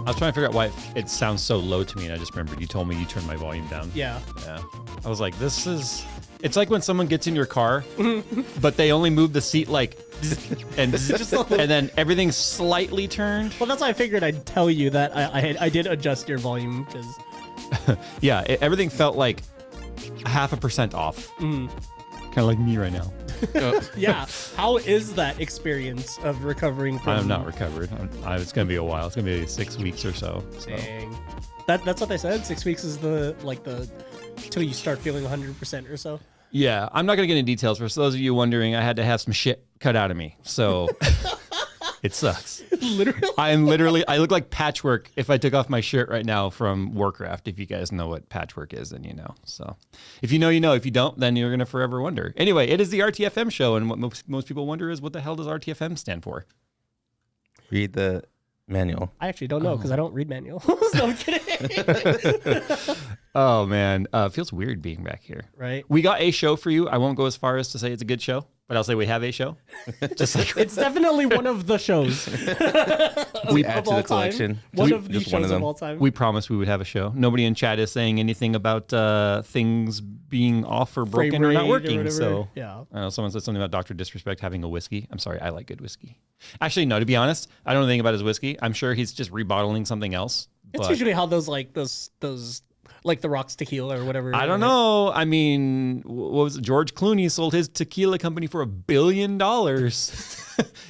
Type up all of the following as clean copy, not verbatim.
I was trying to figure out why it sounds so low to me, and I just remembered you told me you turned my volume down. Yeah. Yeah. I was like, this is... It's like when someone gets in your car, but they only move the seat like... and then everything's slightly turned. Well, that's why I figured I'd tell you that I did adjust your volume because... Yeah, everything felt like 0.5% off. Kind of like me right now. Yeah. How is that experience of recovering from... I'm not recovered. It's going to be a while. It's going to be 6 weeks or so. Dang. That's what they said. 6 weeks is the till you start feeling 100% or so. Yeah, I'm not going to get into details. For those of you wondering, I had to have some shit cut out of me. So it sucks. Literally? I look like patchwork if I took off my shirt right now from Warcraft. If you guys know what patchwork is, then you know. So if you know, you know. If you don't, then you're going to forever wonder. Anyway, it is the RTFM show. And what most people wonder is, what the hell does RTFM stand for? Read the manual. I actually don't know because I don't read manuals. No, I'm kidding. Oh, man. It feels weird being back here. Right. We got a show for you. I won't go as far as to say it's a good show, but I'll say we have a show. Just like It's definitely one of the shows. We add to the collection. One of the shows of all time. we promised we would have a show. Nobody in chat is saying anything about things being off or broken or not working. So yeah. someone said something about Dr. Disrespect having a whiskey. I'm sorry, I like good whiskey. Actually, no, to be honest, I don't know anything about his whiskey. I'm sure he's just rebottling something else. It's usually how those like the Rocks tequila or whatever. I don't know. I mean, what was it? George Clooney sold his tequila company for $1 billion.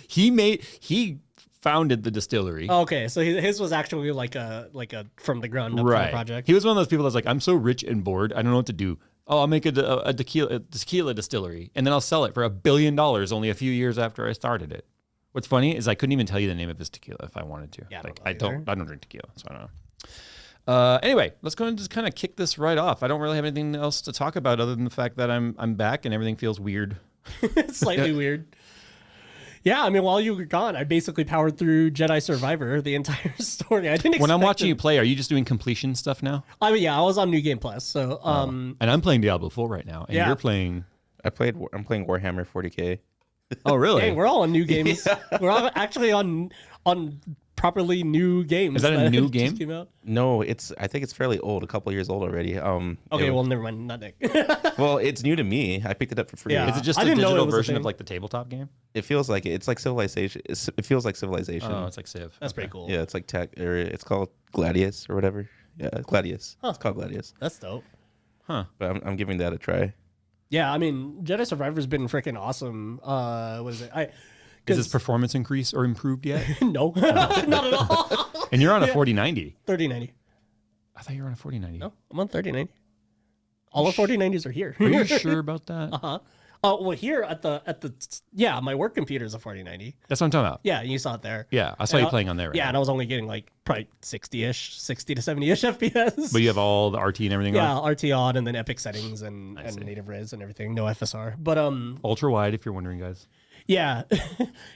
He founded the distillery. Okay, so his was actually like a from the ground up kind of project. He was one of those people that's like, I'm so rich and bored, I don't know what to do. Oh, I'll make a tequila distillery, and then I'll sell it for $1 billion only a few years after I started it. What's funny is I couldn't even tell you the name of his tequila if I wanted to. Yeah, I don't drink tequila, so I don't know. Anyway, let's go and just kind of kick this right off. I don't really have anything else to talk about other than the fact that I'm back and everything feels weird. It's slightly weird. Yeah, I mean, while you were gone, I basically powered through Jedi Survivor, the entire story. I didn't. When I'm watching you play, are you just doing completion stuff now? I mean, yeah, I was on New Game Plus, so and I'm playing Diablo 4 right now, and you're playing. I'm playing Warhammer 40K. Oh, really? Hey, we're all on new games. Yeah. We're all actually on properly new games. Is that a new game? Came out? No, I think it's fairly old, a couple years old already. Okay, well, never mind, not Nick. Well, it's new to me. I picked it up for free. Yeah. Is it just a digital version of like the tabletop game? It feels like it. It's like Civilization. It feels like Civilization. Oh, it's like Civ. That's pretty cool. Yeah, it's like tech, or it's called Gladius or whatever. Yeah, Gladius. Huh. It's called Gladius. That's dope. Huh. But I'm giving that a try. Yeah, I mean, Jedi Survivor's been freaking awesome. What is it? Is this performance increase or improved yet? No, not at all. And you're on a 4090. 3090. I thought you were on a 4090. No, I'm on 3090. All the 4090s are here. Are you sure about that? Uh-huh. Oh, well, here at the my work computer is a 4090. That's what I'm talking about. Yeah, you saw it there. Yeah, I saw you playing on there. Right yeah, now. and I was only getting like probably 60 to 70-ish FPS. But you have all the RT and everything on? Yeah, RT on, and then epic settings and native res and everything. No FSR. But ultra wide, if you're wondering, guys. Yeah,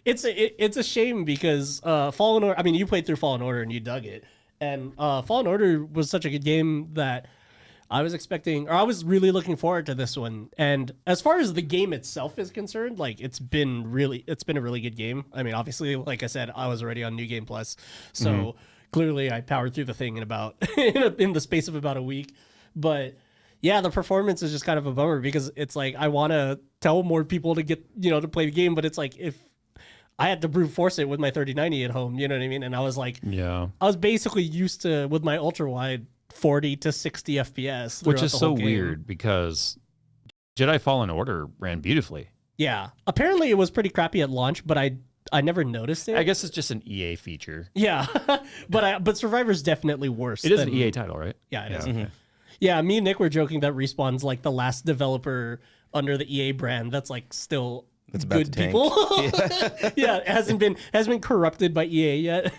it's a shame because Fallen Order. I mean, you played through Fallen Order and you dug it, and Fallen Order was such a good game that I was expecting, or I was really looking forward to this one. And as far as the game itself is concerned, like it's been a really good game. I mean, obviously, like I said, I was already on New Game Plus, so clearly I powered through the thing in about in the space of about a week. But yeah, the performance is just kind of a bummer because it's like I want to tell more people to get to play the game, but it's like if I had to brute force it with my 3090 at home, you know what I mean? And I was like, I was basically used to with my ultra wide 40 to 60 FPS, which is so weird because Jedi Fallen Order ran beautifully. Yeah, apparently it was pretty crappy at launch, but I never noticed it. I guess it's just an EA feature. Yeah, but Survivor's definitely worse. It is an EA title, right? Yeah, it is. Okay. Yeah, me and Nick were joking that Respawn's like the last developer under the EA brand that's like still good people. Yeah, it hasn't been corrupted by EA yet.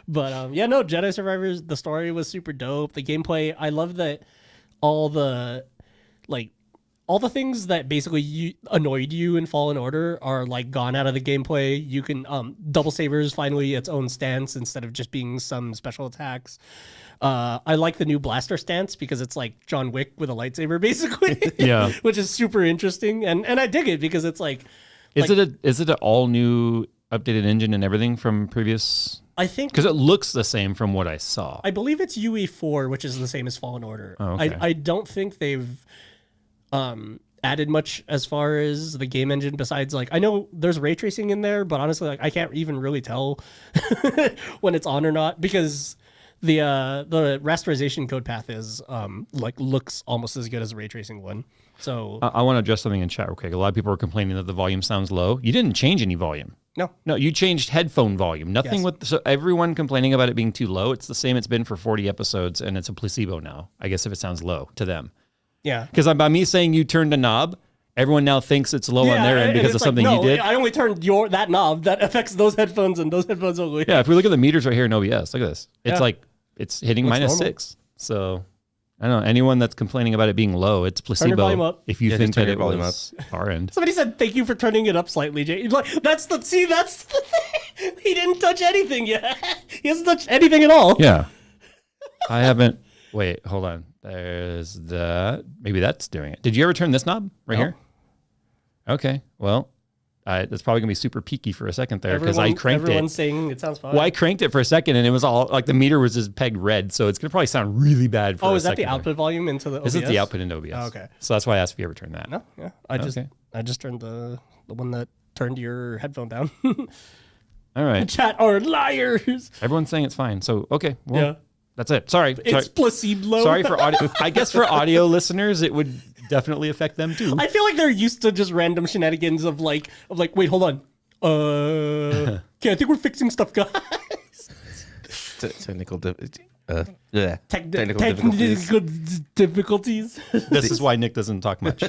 But no, Jedi Survivors, the story was super dope. The gameplay, I love that all the things that basically annoyed you in Fallen Order are like gone out of the gameplay. You can double sabers finally its own stance instead of just being some special attacks. I like the new blaster stance because it's like John Wick with a lightsaber, basically. Yeah, which is super interesting, and I dig it because it's like. Is it an all new updated engine and everything from previous I think Because it looks the same from what I saw. I believe it's UE4, which is the same as Fallen Order. Oh, okay. I don't think they've added much as far as the game engine besides like I know there's ray tracing in there, but honestly like I can't even really tell when it's on or not because the rasterization code path is like looks almost as good as a ray tracing one. So I want to address something in chat real quick. A lot of people are complaining that the volume sounds low. You didn't change any volume. No, you changed headphone volume. Nothing Yes. with so everyone complaining about it being too low. It's the same it's been for 40 episodes, and it's a placebo now. I guess if it sounds low to them, yeah. because by me saying you turned a knob, everyone now thinks it's low on their end and because of it's something like, you did. I only turned that knob that affects those headphones and those headphones only. Yeah, if we look at the meters right here in OBS, look at this. It's Yeah. like it's hitting Looks normal. -6. So I don't know. Anyone that's complaining about it being low, it's placebo. volume up. If you Yeah, think just turn that your it volume was our end. Somebody said thank you for turning it up slightly, Jay. Like that's the thing. He didn't touch anything yet. He hasn't touched anything at all. Yeah. I haven't. Wait, hold on. There's that. Maybe that's doing it. Did you ever turn this knob right No. here? Okay. Well, that's probably going to be super peaky for a second there because I cranked Everyone's it. saying it sounds fine. Well, I cranked it for a second and it was all like the meter was just pegged red. So it's going to probably sound really bad for Oh, a is that the second there. output volume into the OBS? This is the output into OBS. Oh, okay. So that's why I asked if you ever turned that. No, yeah. I just turned the one that turned your headphone down. All right. Chat are liars. Everyone's saying it's fine. So, okay. Well, Yeah. that's it. Sorry. It's placebo. Sorry for audio. I guess for audio listeners, it would definitely affect them too. I feel like they're used to just random shenanigans of like wait, hold on. Okay, I think we're fixing stuff, guys. Technical difficulties. Technical difficulties. This is why Nick doesn't talk much.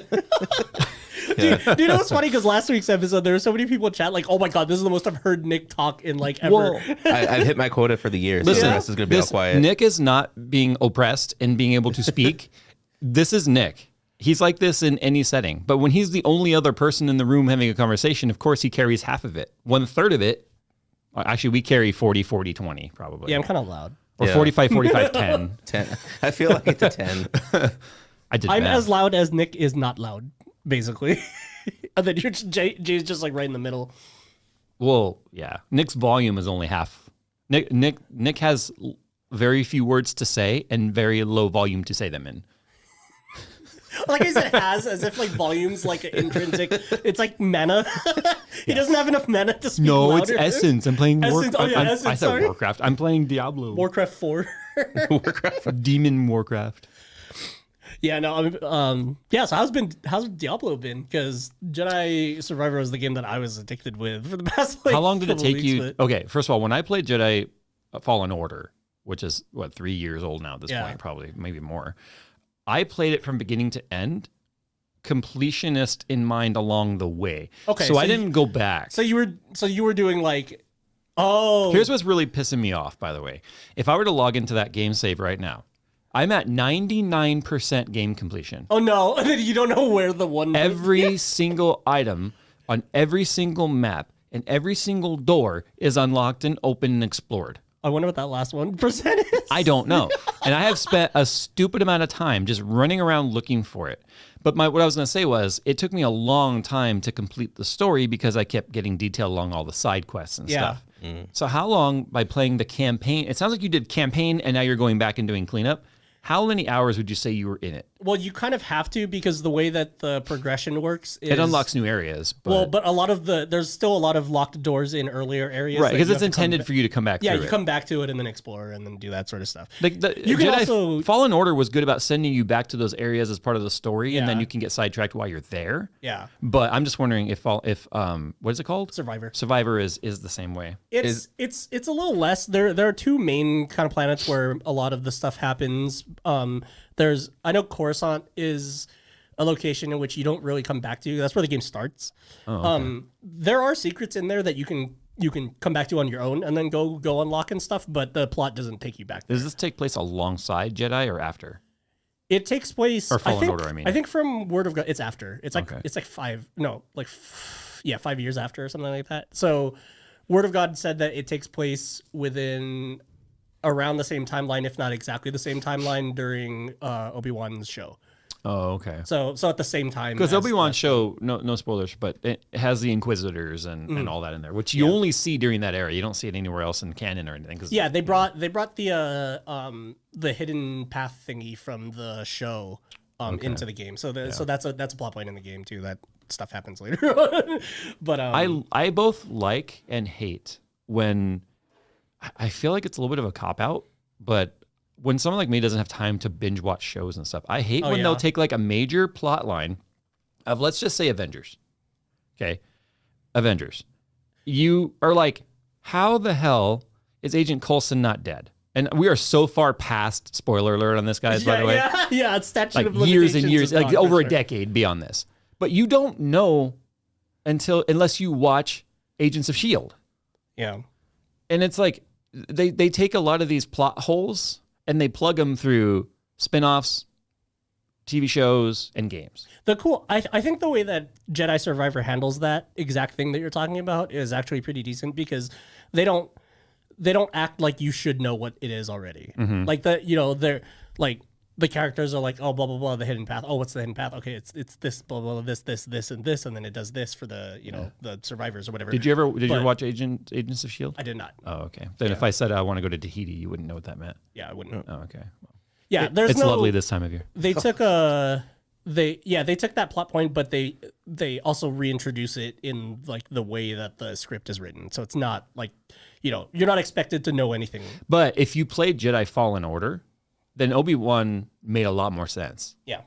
Do you know what's funny? Because last week's episode, there were so many people in chat like, "Oh my god, this is the most I've heard Nick talk in like ever." Well, I've hit my quota for the year. So Listen, the rest is going to be all quiet. Nick is not being oppressed and being able to speak. This is Nick. He's like this in any setting. But when he's the only other person in the room having a conversation, of course, he carries half of it. 1/3 of it. Actually, we carry 40, 40, 20, probably. Yeah, I'm kind of loud. Or Yeah. 45, 45, 10. 10. I feel like it's a 10. I did I'm math. as loud as Nick is not loud, basically. And then Jay's just like right in the middle. Well, yeah. Nick's volume is only half. Nick has very few words to say and very low volume to say them in. Like I said, has as if like volume's like an intrinsic. It's like mana. He doesn't have enough mana to speak No, louder. it's Essence. I'm playing Essence. Oh, yeah, I Essence, said sorry. Warcraft. I'm playing Diablo. Warcraft 4. Demon Warcraft. Yeah, no, yeah. So how's Diablo been? Because Jedi Survivor was the game that I was addicted with for the past. Like, How long did it couple take weeks, you? but- Okay, first of all, when I played Jedi Fallen Order, which is what 3 years old now at this Yeah. point, probably maybe more. I played it from beginning to end, completionist in mind along the way. Okay, so so I you- didn't go back. So you were doing like, oh, Here's what's really pissing me off, by the way. If I were to log into that game save right now, I'm at 99% game completion. oh no, and then you don't know where the one. Every single item on every single map and every single door is unlocked and open and explored. I wonder what that last 1% is. I don't know. And I have spent a stupid amount of time just running around looking for it. But what I was going to say was it took me a long time to complete the story because I kept getting detail along all the side quests and Yeah. stuff. So how long by playing the campaign? It sounds like you did campaign and now you're going back and doing cleanup. How many hours would you say you were in it? Well, you kind of have to because the way that the progression works is It unlocks new areas. But, Well, but a lot of there's still a lot of locked doors in earlier areas. right, that because you it's have to come intended back- for you to come back Yeah, through you it. come back to it and then explore and then do that sort of stuff. Like You can Jedi also- Fallen Order was good about sending you back to those areas as part of the story, and then Yeah. you can get sidetracked while you're there. Yeah, But I'm just wondering if what is it called? Survivor. Survivor is the same way. It's a little less. There are two main kind of planets where a lot of the stuff happens. I know Coruscant is a location in which you don't really come back to. That's where the game starts. There are secrets in there that you can come back to on your own and then go unlock and stuff, but the plot doesn't take you back there. Does this take place alongside Jedi or after? It takes place Or Fallen I think, Order, I mean. I think from Word of God, it's after. It's like Okay. it's like 5 years after or something like that. So Word of God said that it takes place within around the same timeline, if not exactly the same timeline during Obi-Wan's show. Oh, okay. So at the same time, Because as Obi-Wan's show, no spoilers, but it has the Inquisitors and all that in there, which you only see during that era. You don't see it anywhere else in canon or anything. 'Cause, yeah, they brought the hidden path thingy from the show into the game. So so that's a plot point in the game too. That stuff happens later on. But I both like and hate when I feel like it's a little bit of a cop out, but when someone like me doesn't have time to binge watch shows and stuff, I hate when they'll take like a major plot line of, let's just say, Avengers. Okay. Avengers. You are like, how the hell is Agent Coulson not dead? And we are so far past, spoiler alert on this, guys, by the way. Yeah, it's statute Like of years and limitations years, is like gone, over for a sure. decade beyond this. But you don't know unless you watch Agents of S.H.I.E.L.D. Yeah. And it's like, they take a lot of these plot holes and they plug them through spin-offs, TV shows, and games. I think the way that Jedi Survivor handles that exact thing that you're talking about is actually pretty decent, because they don't act like you should know what it is already. Like they're like, the characters are like, oh, blah blah blah, the hidden path. Oh, what's the hidden path? Okay, it's this, blah blah, this, and this, and then it does this for the the survivors or whatever. Did you ever watch Agents of S.H.I.E.L.D.? I did not. Oh, okay. Then if I said I want to go to Tahiti, you wouldn't know what that meant. Yeah, I wouldn't. Oh, okay. Well, Yeah, it's lovely this time of year. They took they took that plot point, but they also reintroduce it in like the way that the script is written. So it's not like, you're not expected to know anything. But if you played Jedi Fallen Order, then Obi-Wan made a lot more sense. Yeah.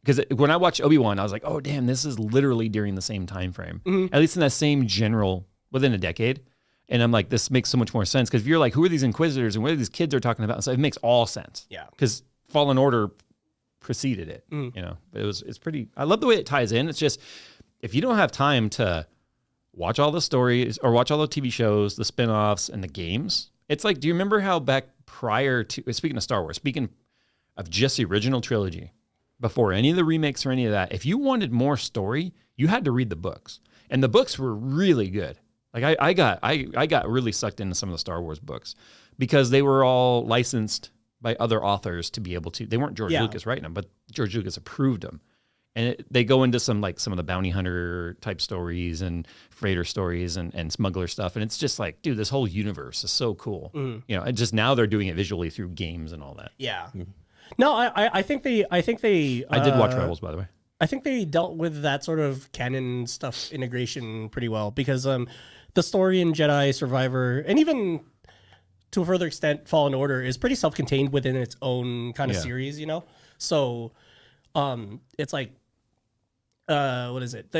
Because when I watched Obi-Wan, I was like, oh, damn, this is literally during the same time frame. At least in that same general, within a decade. And I'm like, this makes so much more sense. Because if you're like, who are these Inquisitors and what are these kids are talking about? So it makes all sense. Yeah. Because Fallen Order preceded it, But it's pretty, I love the way it ties in. It's just, if you don't have time to watch all the stories or watch all the TV shows, the spinoffs, and the games, it's like, do you remember how back prior to, speaking of Star Wars, speaking of just the original trilogy, before any of the remakes or any of that, if you wanted more story, you had to read the books. And the books were really good. Like I got really sucked into some of the Star Wars books because they were all licensed by other authors to be able to, they weren't George Lucas writing them, but George Lucas approved them. And they go into some of the bounty hunter type stories and freighter stories and smuggler stuff. And it's just like, dude, this whole universe is so cool. And just now they're doing it visually through games and all that. Yeah. No, I think they I did watch Rebels, by the way. I think they dealt with that sort of canon stuff integration pretty well, because the story in Jedi Survivor, and even to a further extent Fallen Order, is pretty self-contained within its own kind of series, So it's like, what is it?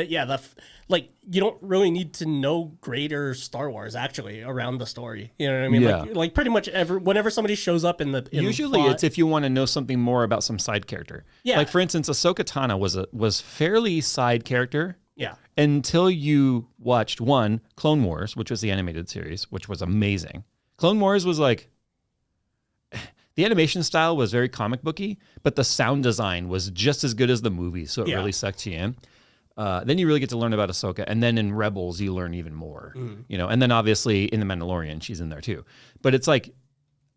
Like, you don't really need to know greater Star Wars actually around the story. You know what I mean? Yeah. Like pretty much whenever somebody shows up in Usually plot, it's if you want to know something more about some side character. Yeah. Like for instance, Ahsoka Tano was fairly side character. Yeah. Until you watched Clone Wars, which was the animated series, which was amazing. Clone Wars was like, the animation style was very comic booky, but the sound design was just as good as the movie, so it really sucked you in. Then you really get to learn about Ahsoka, and then in Rebels you learn even more, And then obviously in The Mandalorian she's in there too. But it's like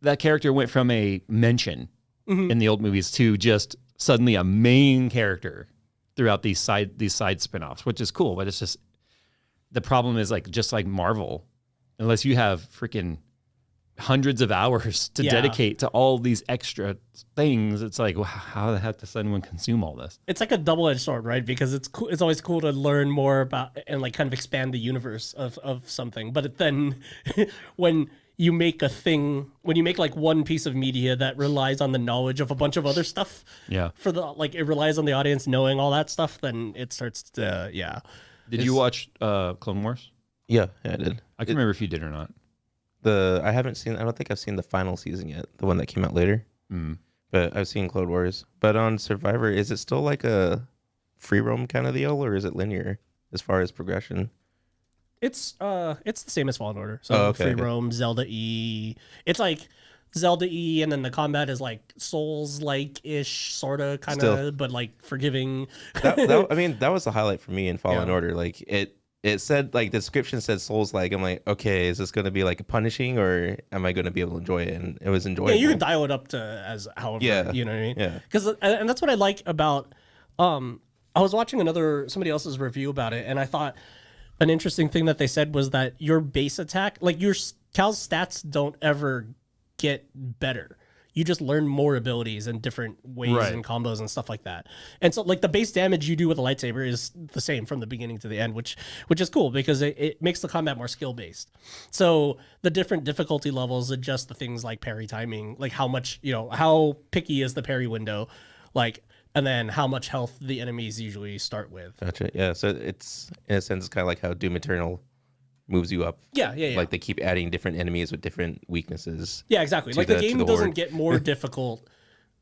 that character went from a mention in the old movies to just suddenly a main character throughout these side spinoffs, which is cool. But it's just, the problem is, like, just like Marvel, unless you have freaking hundreds of hours to dedicate to all these extra things, it's like, well, how the heck does anyone consume all this? It's like a double-edged sword, right? Because it's cool, it's always cool to learn more about and like kind of expand the universe of something. But then when you make like one piece of media that relies on the knowledge of a bunch of other stuff, it relies on the audience knowing all that stuff, then it starts to Did you watch Clone Wars? Yeah, I did. I can remember if you did or not. I don't think I've seen the final season yet, the one that came out later. But I've seen Clone Wars. But on Survivor, is it still like a free roam kind of deal, or is it linear as far as progression? It's the same as Fallen Order. So free roam, Zelda E. It's like Zelda E, and then the combat is like Souls like ish, sorta, kind of, but like forgiving. I mean, that was the highlight for me in Fallen Order. Like it said like the description said Souls-like. I'm like, okay, is this gonna be like punishing or am I gonna be able to enjoy it? And it was enjoyable. Yeah, you can dial it up to as however. Yeah. You know what I mean? Yeah. Because and that's what I like about. I was watching somebody else's review about it, and I thought an interesting thing that they said was that your base attack, like your Cal's stats, don't ever get better. You just learn more abilities and different ways and combos and stuff like that. And so like the base damage you do with a lightsaber is the same from the beginning to the end, which is cool because it makes the combat more skill based. So the different difficulty levels adjust the things like parry timing, like how much, how picky is the parry window, like, and then how much health the enemies usually start with. Gotcha. Yeah. So it's in a sense kind of like how Doom Eternal moves you up. Yeah. Like they keep adding different enemies with different weaknesses. Yeah, exactly. Like the game the doesn't horde. get more difficult.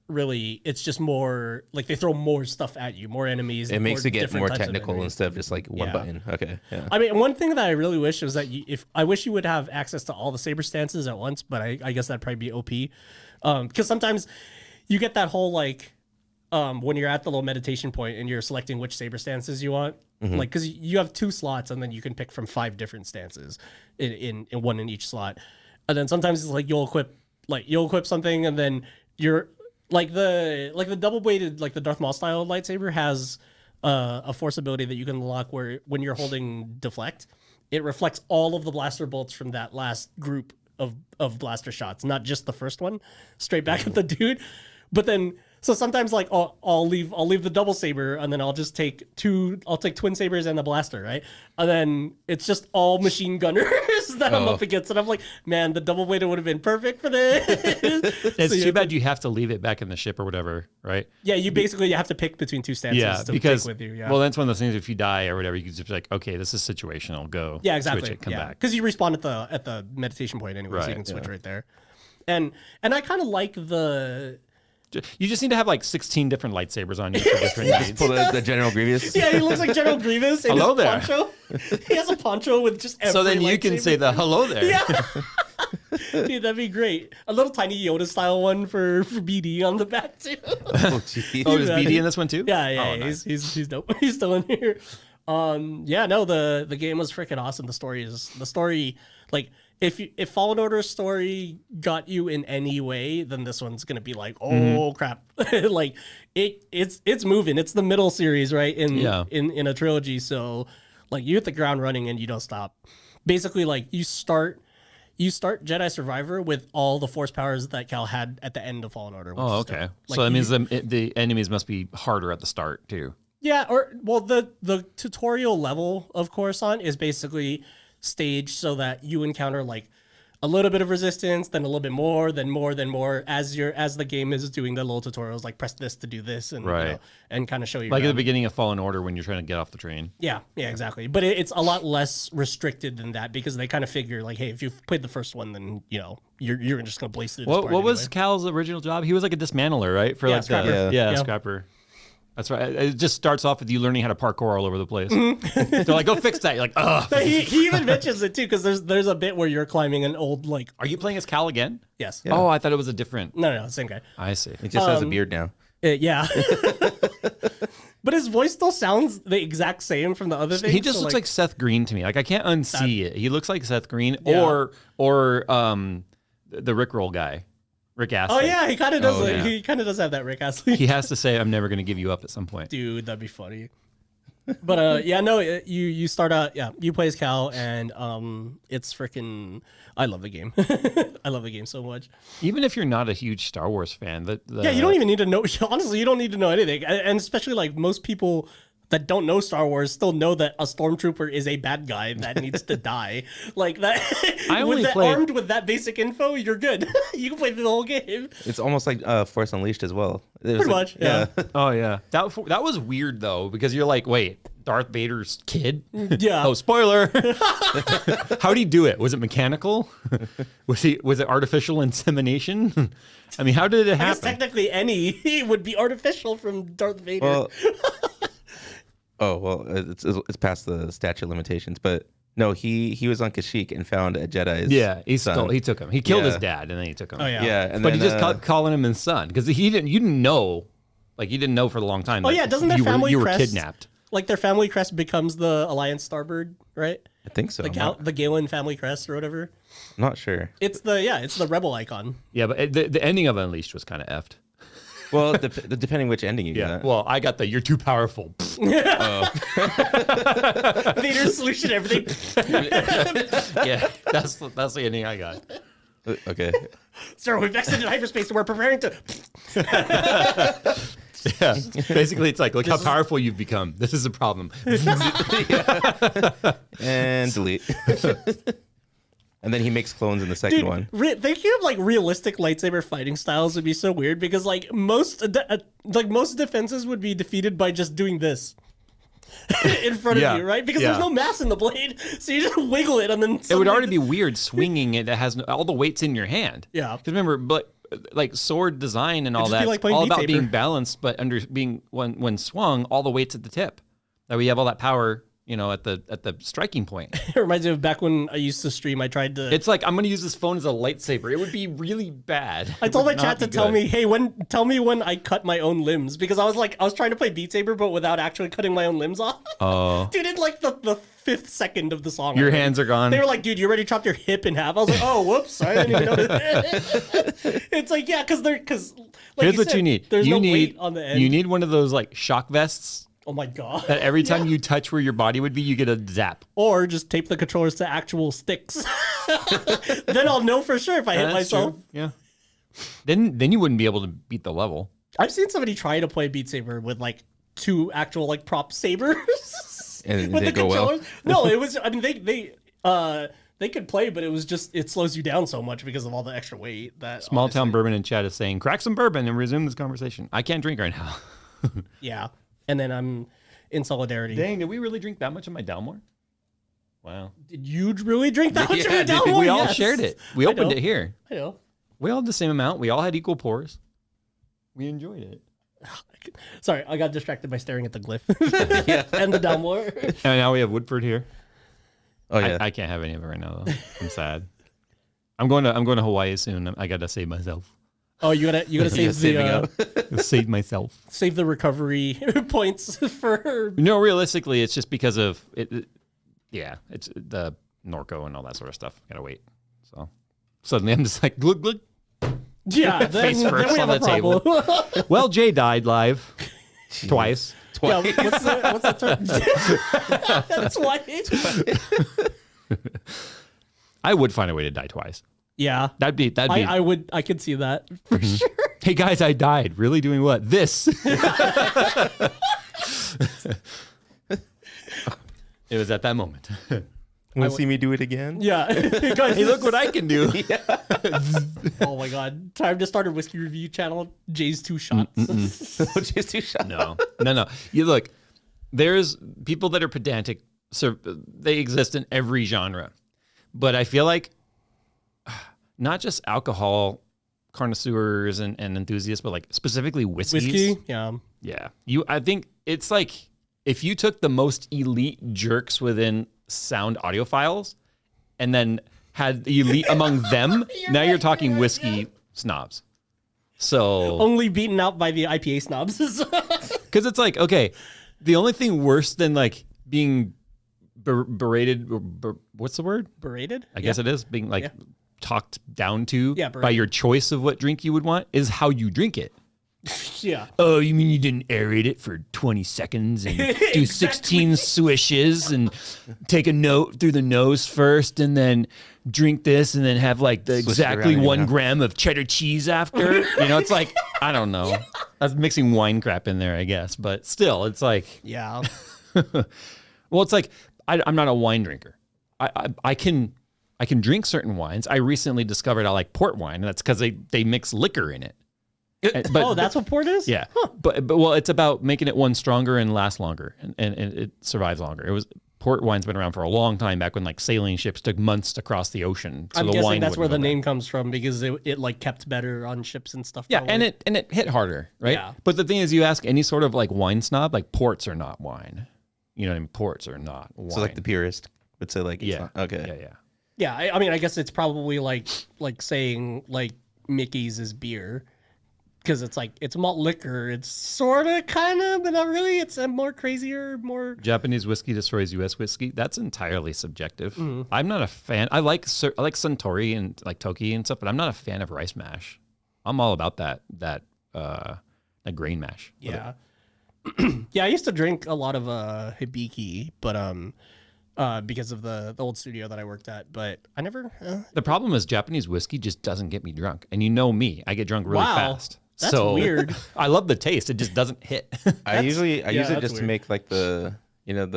Really, it's just more like they throw more stuff at you, more enemies. It makes it get different more types of technical enemies. instead of just like one Yeah. button. Okay. Yeah. I mean, one thing that I really wish was that I wish you would have access to all the saber stances at once, but I guess that'd probably be OP. Because sometimes you get that whole like when you're at the little meditation point and you're selecting which saber stances you want, like because you have 2 slots and then you can pick from 5 different stances in one in each slot, and then sometimes it's like you'll equip something and then you're like the double bladed like the Darth Maul style lightsaber has a force ability that you can unlock where when you're holding deflect, it reflects all of the blaster bolts from that last group of blaster shots, not just the first one, straight back at the dude. But then so sometimes like I'll leave the double saber and then I'll just take twin sabers and the blaster, right? And then it's just all machine gunners that I'm up against, and I'm like, man, the double bladed would have been perfect for this. It's too bad you have to leave it back in the ship or whatever, right? Yeah, you basically have to pick between 2 stances to because take with you. Yeah. well, that's one of those things. If you die or whatever, you can just be like, okay, this is situational. Go. Yeah, exactly. Switch it, come back. Because you respawn at the meditation point anyway, so you Right, can switch right there. And I kind of like the. You just need to have like 16 different lightsabers on you for different needs. Pull the General Grievous. Yeah, he looks like General Grievous. In Hello his there. Poncho. He has a poncho with just every So then you can lightsaber. say the hello there. Yeah. Dude, that'd be great. A little tiny Yoda style one for BD on the back too. Oh, geez. Oh, is BD in this one too? Yeah, Oh, nice. he's dope. He's still in here. Yeah, no, the game was freaking awesome. The story like if Fallen Order's story got you in any way, then this one's gonna be like, oh crap. Like it's moving. It's the middle series, right? In a trilogy. So like you hit the ground running and you don't stop. Basically, like you start Jedi Survivor with all the force powers that Cal had at the end of Fallen Order. Which Oh, is okay. dope. Like, So that means the enemies must be harder at the start too. yeah, or well, the tutorial level of Coruscant is basically staged so that you encounter like a little bit of resistance, then a little bit more, then more as the game is doing the little tutorials, like press this to do this, and Right. and kind of show you Like at the beginning of Fallen Order when you're trying to get off the train. Yeah, exactly. But it's a lot less restricted than that because they kind of figure like, hey, if you've played the first one, then you're just gonna blaze through this part What was anyway. Cal's original job? He was like a dismantler, right? For Yeah, like scrapper. yeah, scrapper. That's right. It just starts off with you learning how to parkour all over the place. They're like, go fix that. You're like, ugh. But he even mentions it too because there's a bit where you're climbing an old like Are you playing as Cal again? yes Oh, I thought it was a different. no same guy. I see. He just has a beard now. Yeah. But his voice still sounds the exact same from the other things. He just so, looks like Seth Green to me. Like I can't unsee it. He looks like Seth Green Yeah. or the Rickroll guy, Rick Astley. oh yeah, he kind of does. Oh, yeah. He kind of does have that Rick Astley. He has to say, "I'm never going to give you up" at some point. Dude, that'd be funny. But yeah, no, you start out. Yeah, you play as Cal, and it's freaking. I love the game. I love the game so much. Even if you're not a huge Star Wars fan, Yeah, you don't even need to know. Honestly, you don't need to know anything, and especially like most people that don't know Star Wars still know that a stormtrooper is a bad guy that needs to die. Like that. I only with that, played- armed with that basic info, you're good. You can play through the whole game. It's almost like Force Unleashed as well. Pretty much, yeah. Oh yeah, that was weird though because you're like, wait, Darth Vader's kid? Yeah. Oh, spoiler! How'd he do it? Was it mechanical? Was it artificial insemination? I mean, how did it I guess happen? technically any would be artificial from Darth Vader. Well, it's past the statute of limitations, but no, he was on Kashyyyk and found a Jedi's Yeah, he son. took him. He killed his Yeah. dad and then he took him. Oh, yeah. Yeah, and But then, he just kept calling him his son because you didn't know, like you didn't know for a long time. Oh, that yeah, doesn't their you family you were crest- kidnapped? like their family crest becomes the Alliance Starbird, right? I think so. The Galen family crest or whatever. Not sure. It's the rebel icon. Yeah, but the ending of Unleashed was kind of effed. Well, depending which ending you get. Well, I got the "you're too powerful." Vader's solution, everything. Yeah, that's the ending I got. Okay. Sir, we've exited hyperspace and we're preparing to. Yeah, basically, it's like, look how powerful you've become. This is a problem. And delete. And then he makes clones in the second one. Thinking of like realistic lightsaber fighting styles would be so weird because like most defenses would be defeated by just doing this in front of you, right? Because there's no mass in the blade, so you just wiggle it and then It would already be weird swinging it that has all the weights in your hand. Yeah. Because remember, but like sword design and all just be that, like playing all Beat about Saber. being balanced, but being when swung, all the weights at the tip. That we have all that power, at the striking point. It reminds me of back when I used to stream. I tried to. It's like, I'm going to use this phone as a lightsaber. It would be really bad. I told my chat to tell me, hey, tell me when I cut my own limbs, because I was trying to play Beat Saber, but without actually cutting my own limbs off. Oh. Dude, in like the 5th second of the song. Your hands are gone. They were like, dude, you already chopped your hip in half. I was like, oh, whoops. I didn't even notice. It's like, yeah, because like Here's what you need. There's you no need weight on the end. You need one of those like shock vests Oh my god. that every time you touch where your body would be, you get a zap. Or just tape the controllers to actual sticks. Then I'll know for sure if I hit myself. True. Yeah. Then you wouldn't be able to beat the level. I've seen somebody try to play Beat Saber with like 2 actual like prop sabers. And with they the go well. controllers. No, it was. I mean, they could play, but it slows you down so much because of all the extra weight. That Small Town Bourbon in chat is saying, crack some bourbon and resume this conversation. I can't drink right now. Yeah, and then I'm in solidarity. Dang, did we really drink that much of my Dalmore? Wow. Did you really drink that much of Yeah, it dude, down? We all shared it. We opened know. it here. I know. We all had the same amount. We all had equal pours. We enjoyed it. Sorry, I got distracted by staring at the glyph and the downward. And now we have Woodford here. Oh yeah. I can't have any of it right now though. I'm sad. I'm going to Hawaii soon. I gotta save myself. Oh, you gotta save saving the up. Save myself. save the recovery points for. No, realistically, it's just because of it. Yeah, it's the Norco and all that sort of stuff. Gotta wait. So suddenly I'm just like, glug glug. Yeah, Face then first we have on a the table. problem. Well, Jay died live twice. Yeah, what's the term? That's why. I would find a way to die twice. Yeah, That'd be. I could see that for sure. Hey guys, I died. Really doing what? This. It was at that moment. Want to see me do it again? Yeah. Hey, look what I can do. Oh my god. Time to start a whiskey review channel. Jay's 2 shots. Just 2 shots. No. You look. There's people that are pedantic. So they exist in every genre, but I feel like not just alcohol connoisseurs and enthusiasts, but like specifically whiskeys. Whiskey? Yeah. Yeah. I think it's like if you took the most elite jerks within sound audiophiles and then had the elite among them, now you're talking whiskey snobs. So Only beaten out by the IPA snobs. because it's like, okay, the only thing worse than like being berated, what's the word? Berated? I guess it is being like talked down to Yeah, by berated. your choice of what drink you would want is how you drink it. Yeah. Oh, you mean you didn't aerate it for 20 seconds and do 16 swishes and take a note through the nose first and then drink this and then have like the Swish it exactly around, 1 gram of cheddar cheese after? It's like, I don't know. I was mixing wine crap in there, I guess. But still, it's like, Yeah. well, it's like, I'm not a wine drinker. I can drink certain wines. I recently discovered I like port wine, and that's because they mix liquor in it. But That's what port is? yeah, but well, it's about making it one stronger and last longer, and it survives longer. Port wine's been around for a long time, back when like sailing ships took months to cross the ocean. So I'm the guessing wine that's where wouldn't the go name comes from, because it like kept better on ships and stuff. bad. Yeah, probably. and it hit harder, right? Yeah. But the thing is, you ask any sort of like wine snob, like ports are not wine. You know what I mean? Ports are not wine. So like the purist would say like, it's yeah, not, okay. yeah. Yeah, I mean, I guess it's probably like saying like Mickey's is beer, because it's like it's malt liquor. It's sort of, kind of, but not really. It's a more crazier, more Japanese whiskey destroys U.S. whiskey. That's entirely subjective. I'm not a fan. I like Suntory and like Toki and stuff, but I'm not a fan of rice mash. I'm all about that grain mash. yeah. Yeah, I used to drink a lot of hibiki, but because of the old studio that I worked at, but I never. The problem is Japanese whiskey just doesn't get me drunk, and you know me, I get drunk really Wow. fast. That's so weird. I love the taste. It just doesn't hit. I use it that's just to weird. make like the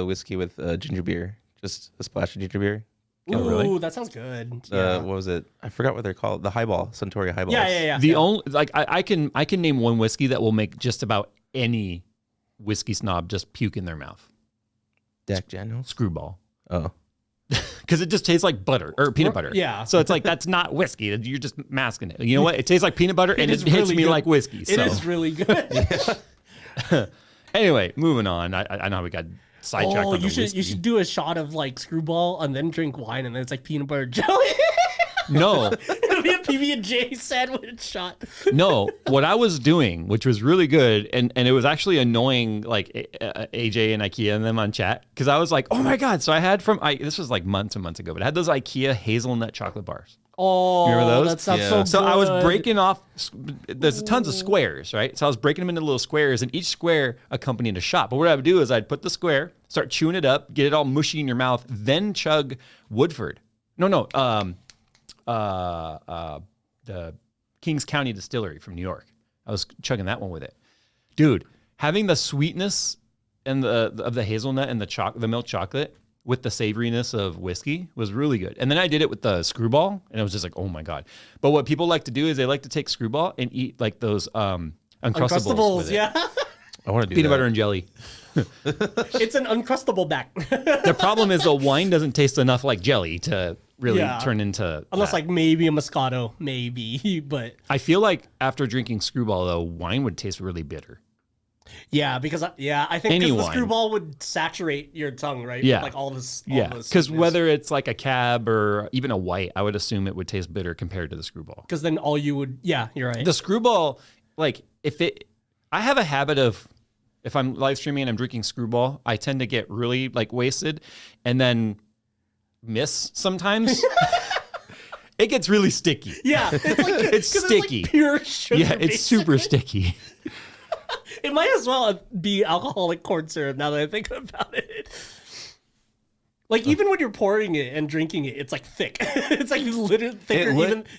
whiskey with ginger beer, just a splash of ginger beer. Oh, really? Ooh, that sounds good. Yeah. What was it? I forgot what they're called. The highball, Suntory highballs. Yeah. The only like I can name one whiskey that will make just about any whiskey snob just puke in their mouth. Jack Daniels. Screwball. Oh, Because it just tastes like butter or peanut butter. Yeah. So it's like, that's not whiskey. You're just masking it. You know what? It tastes like peanut butter and it is hits really me good. like whiskey. It So is really good. anyway, moving on. I know how we got sidetracked Oh, on the you whiskey. should do a shot of like Screwball and then drink wine and then it's like peanut butter jelly. No, It'll be a PB&J sandwich shot. no. What I was doing, which was really good, and it was actually annoying, like AJ and IKEA and them on chat, because I was like, oh my god. So I had this was like months and months ago, but I had those IKEA hazelnut chocolate bars. Oh, Remember those? that sounds Yeah. so good. So I was breaking off. There's tons of squares, right? So I was breaking them into little squares, and each square accompanied a shot. But what I would do is I'd put the square, start chewing it up, get it all mushy in your mouth, then chug Woodford. The Kings County Distillery from New York. I was chugging that one with it, dude. Having the sweetness and of the hazelnut and the milk chocolate with the savoriness of whiskey was really good. And then I did it with the Screwball, and it was just like, oh my god. But what people like to do is they like to take Screwball and eat like those Uncrustables with it. yeah. I want to do Peanut that. butter and jelly. It's an Uncrustable back. The problem is the wine doesn't taste enough like jelly to really Yeah. turn into Unless that. like maybe a Moscato, maybe, but I feel like after drinking Screwball though, wine would taste really bitter. yeah, because I think Any because the wine. Screwball would saturate your tongue, right? Yeah. With, like all this. Yeah, because whether it's like a cab or even a white, I would assume it would taste bitter compared to the Screwball. because then all you would, yeah, you're right. The Screwball, like I have a habit of, if I'm live streaming and I'm drinking Screwball, I tend to get really like wasted and then miss sometimes. It gets really sticky. yeah, it's like It's 'cause sticky. like pure sugar. Yeah, it's super sticky. It might as well be alcoholic corn syrup now that I think about it. Like even when you're pouring it and drinking it, it's like thick. It's like literally thicker.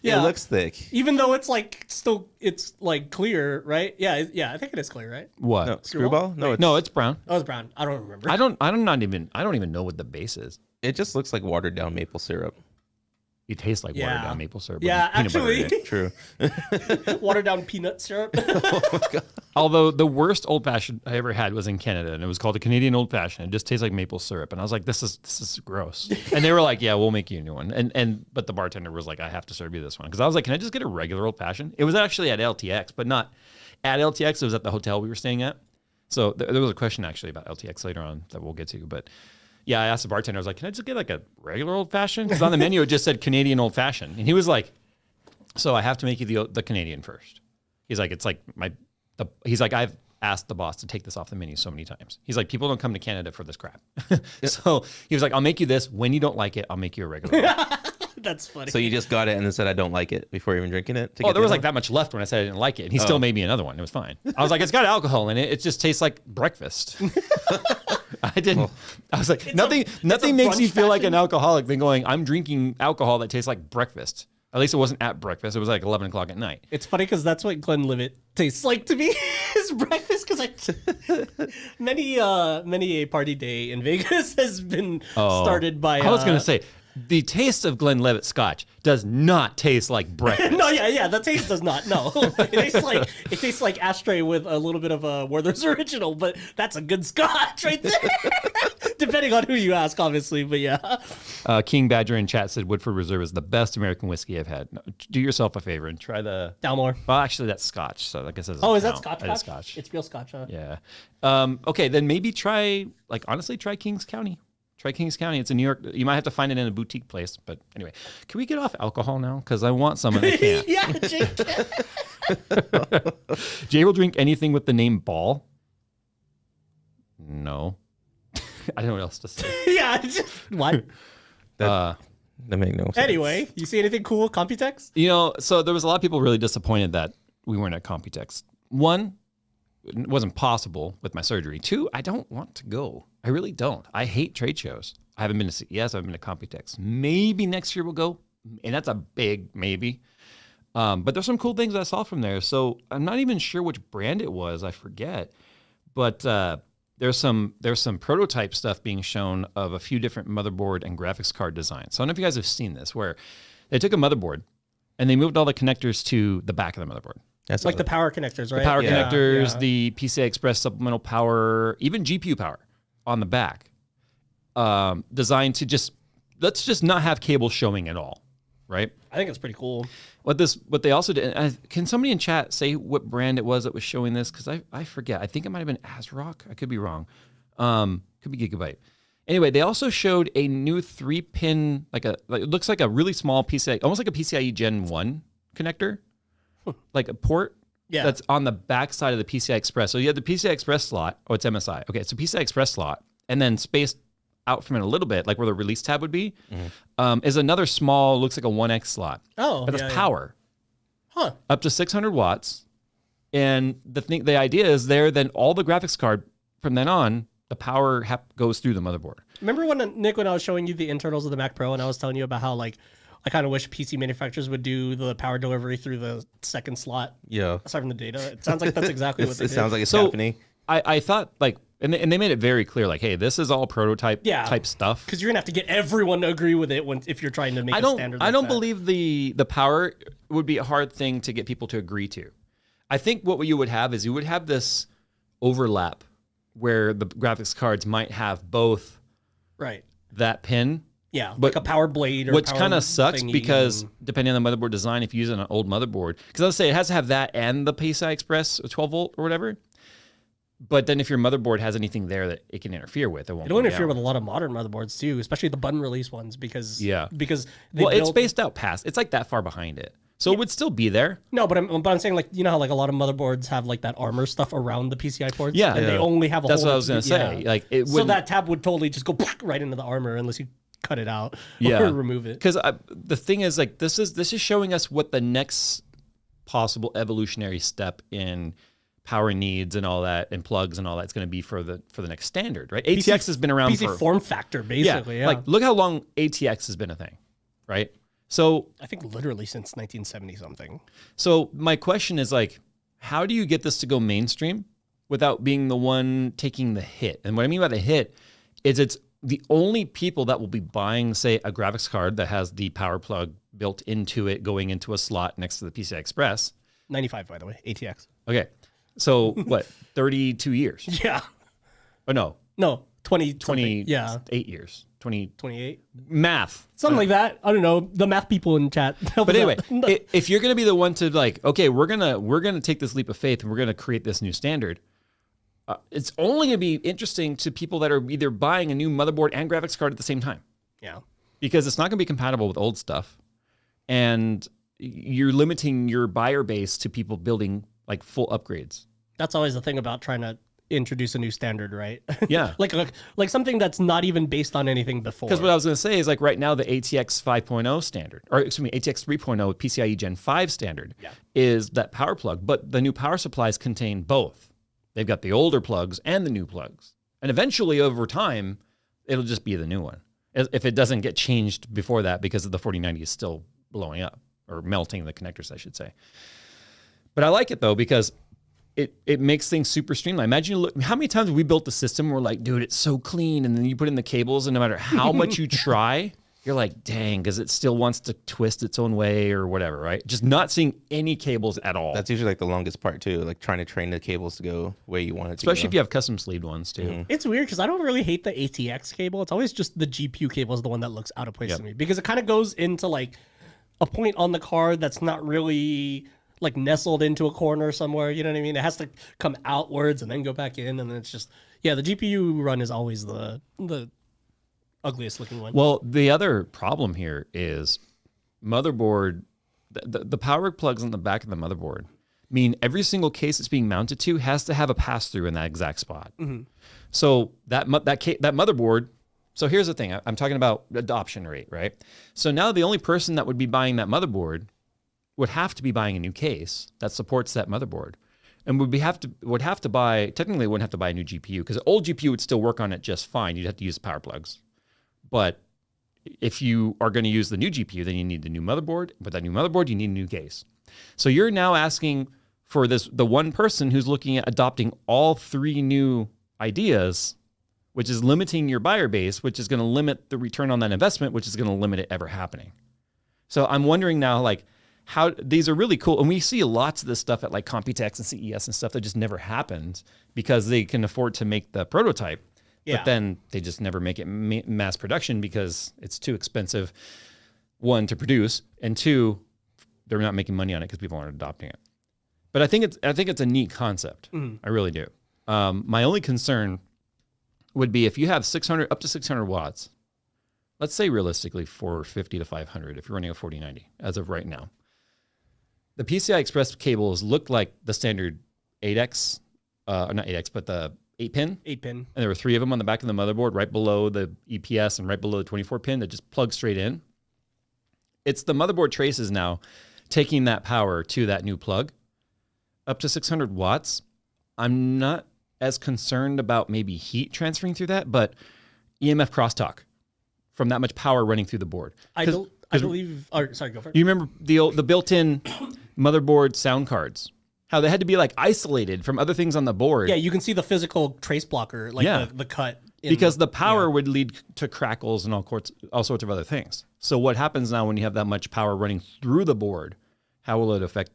It looks thick. Even though it's like still, it's like clear, right? Yeah, I think it is clear, right? What? No, Screwball? No, No, it's brown. Oh, it's brown. I don't remember. I don't even know what the base is. it just looks like watered down maple syrup. It tastes like watered Yeah. down maple syrup. Yeah, with peanut butter in actually. it. True. Watered down peanut syrup. Although the worst old fashioned I ever had was in Canada, and it was called a Canadian old fashioned. It just tastes like maple syrup, and I was like, "This is gross." And they were like, "Yeah, we'll make you a new one." But the bartender was like, "I have to serve you this one," because I was like, "Can I just get a regular old fashioned?" It was actually at LTX, but not at LTX. It was at the hotel we were staying at. So there was a question actually about LTX later on that we'll get to, but. Yeah, I asked the bartender. I was like, "Can I just get like a regular old fashioned?" Because on the menu it just said Canadian old fashioned, and he was like, "So I have to make you the Canadian first." He's like, "It's like he's like, I've asked the boss to take this off the menu so many times." He's like, "People don't come to Canada for this crap." So he was like, "I'll make you this. When you don't like it, I'll make you a regular one." That's funny. So you just got it and then said I don't like it before even drinking it? Oh, there was like that much left when I said I didn't like it, and he still made me another one. It was fine. I was like, "It's got alcohol in it. It just tastes like breakfast." I didn't. I was like, nothing makes you brunch feel like fashion. an alcoholic than going, "I'm drinking alcohol that tastes like breakfast." At least it wasn't at breakfast. It was like 11 o'clock at night. It's funny because that's what Glenlivet tastes like to me is breakfast. Because many a party day in Vegas has been started by. I was gonna say, the taste of Glenlivet Scotch does not taste like breakfast. No, yeah, the taste does not. No, it tastes like ashtray with a little bit of a Werther's Original, but that's a good Scotch right there. Depending on who you ask, obviously, but yeah. King Badger in chat said Woodford Reserve is the best American whiskey I've had. No, do yourself a favor and try the. Dalmore. Well, actually, that's Scotch. So I guess it doesn't Oh, is that count. Scotch? That is Scotch. It's real Scotch, huh? Yeah. Okay, then maybe try Kings County. Try Kings County. It's in New York. You might have to find it in a boutique place. But anyway, can we get off alcohol now? Because I want some and I can't. Yeah, Jake. Jay will drink anything with the name ball. No. I don't know what else to say. Yeah. What? That makes no sense. Anyway, you see anything cool, Computex? You know, so there was a lot of people really disappointed that we weren't at Computex. One, it wasn't possible with my surgery. Two, I don't want to go. I really don't. I hate trade shows. I haven't been to CES. I haven't been to Computex. Maybe next year we'll go, and that's a big maybe. But there's some cool things I saw from there. So I'm not even sure which brand it was. I forget. But there's some prototype stuff being shown of a few different motherboard and graphics card designs. So I don't know if you guys have seen this, where they took a motherboard and they moved all the connectors to the back of the motherboard. That's Like the power connectors, right? The power connectors, Yeah. the PCI Express supplemental power, even GPU power on the back, designed to let's just not have cables showing at all, right? I think it's pretty cool. What they also did, can somebody in chat say what brand it was that was showing this? Because I forget. I think it might have been ASRock. I could be wrong. Could be Gigabyte. Anyway, they also showed a new 3-pin, it looks like a really small PCI, almost like a PCIe Gen 1 connector, like a port that's on the back side of the PCI Express. So you have the PCI Express slot. Oh, it's MSI. Okay, it's a PCI Express slot, and then spaced out from it a little bit, like where the release tab would be, is another small, looks like a 1X slot. Oh, but it's power. Huh. Up to 600 watts. And the idea is there, then all the graphics card, from then on, the power goes through the motherboard. Remember when I was showing you the internals of the Mac Pro and I was telling you about how I kind of wish PC manufacturers would do the power delivery through the second slot Yeah. aside from the data? It sounds like that's exactly what they It did. sounds like it's happening. I thought and they made it very clear, hey, this is all prototype type stuff. Because you're gonna have to get everyone to agree with it if you're trying to make a standard. I don't believe the power would be a hard thing to get people to agree to. I think what you would have is you would have this overlap where the graphics cards might have both right that pin. Yeah, But like a power blade. Or which kind of sucks because depending on the motherboard design, if you use an old motherboard, because let's say it has to have that and the PCI Express 12 volt or whatever. But then if your motherboard has anything there that it can interfere with, it'll interfere with a lot of modern motherboards too, especially the button release ones because it's spaced out past. It's like that far behind it, so it would still be there. No, but I'm saying you know how a lot of motherboards have that armor stuff around the PCI ports. Yeah, and they only have a. That's hole what I was gonna say. Yeah. So that tab would totally just go right into the armor unless you cut it out or remove it. Because the thing is, this is showing us what the next possible evolutionary step in power needs and all that, and plugs and all that's going to be for the next standard, right? ATX has been around PC form factor, basically. Yeah. Look how long ATX has been a thing, right? So I think literally since 1970 something. So my question is how do you get this to go mainstream without being the one taking the hit? And what I mean by the hit is it's the only people that will be buying, say, a graphics card that has the power plug built into it, going into a slot next to the PCI Express. 95, by the way, ATX. Okay. So what, 32 years? Yeah. Oh, no. No, 20, 8 years. 28. Math. Something like that. I don't know. The math people in chat. But anyway, if you're going to be the one to okay, we're going to take this leap of faith and we're going to create this new standard, it's only going to be interesting to people that are either buying a new motherboard and graphics card at the same time. Yeah. Because it's not going to be compatible with old stuff. And you're limiting your buyer base to people building full upgrades. That's always the thing about trying to introduce a new standard, right? Yeah. like something that's not even based on anything before. Because what I was going to say is right now the ATX 5.0 standard, or excuse me, ATX 3.0 PCIe Gen 5 standard is that power plug, but the new power supplies contain both. They've got the older plugs and the new plugs. And eventually over time, it'll just be the new one. If it doesn't get changed before that because the 4090 is still blowing up or melting the connectors, I should say. But I like it though, because it makes things super streamlined. Imagine how many times we built the system, we're like, dude, it's so clean. And then you put in the cables and no matter how much you try, you're like, dang, because it still wants to twist its own way or whatever, right? Just not seeing any cables at all. That's usually the longest part too, trying to train the cables to go where you want it to Especially go. if you have custom sleeved ones too. Mm-hmm. It's weird because I don't really hate the ATX cable. It's always just the GPU cable is the one that looks out of place to me because it kind of goes into a point on the card that's not really nestled into a corner somewhere. You know what I mean? It has to come outwards and then go back in, and then it's just the GPU run is always the ugliest looking one. Well, the other problem here is motherboard, the power plugs on the back of the motherboard, mean every single case it's being mounted to has to have a pass-through in that exact spot. So that motherboard. So here's the thing. I'm talking about adoption rate, right? So now the only person that would be buying that motherboard would have to be buying a new case that supports that motherboard, and would have to buy. Technically, wouldn't have to buy a new GPU because the old GPU would still work on it just fine. You'd have to use power plugs, but if you are going to use the new GPU, then you need the new motherboard. But that new motherboard, you need a new case. So you're now asking for the one person who's looking at adopting all 3 new ideas, which is limiting your buyer base, which is going to limit the return on that investment, which is going to limit it ever happening. So I'm wondering now, like, how these are really cool. And we see lots of this stuff at like Computex and CES and stuff that just never happens because they can afford to make the prototype. Yeah. But then they just never make it mass production because it's too expensive, 1, to produce, and 2, they're not making money on it because people aren't adopting it. But I think it's a neat concept. I really do. My only concern would be if you have up to 600 watts, let's say realistically 450 to 500 if you're running a 4090 as of right now. The PCI Express cables look like the standard 8X, not 8X, but the 8-pin. 8-pin. And there were 3 of them on the back of the motherboard, right below the EPS and right below the 24-pin that just plug straight in. It's the motherboard traces now taking that power to that new plug. Up to 600 watts. I'm not as concerned about maybe heat transferring through that, but EMF crosstalk from that much power running through the board. I believe. Sorry, go for it. You remember the built-in motherboard sound cards? How they had to be like isolated from other things on the board. Yeah, you can see the physical trace blocker, like the cut. Because the power would lead to crackles and all sorts of other things. So what happens now when you have that much power running through the board? How will it affect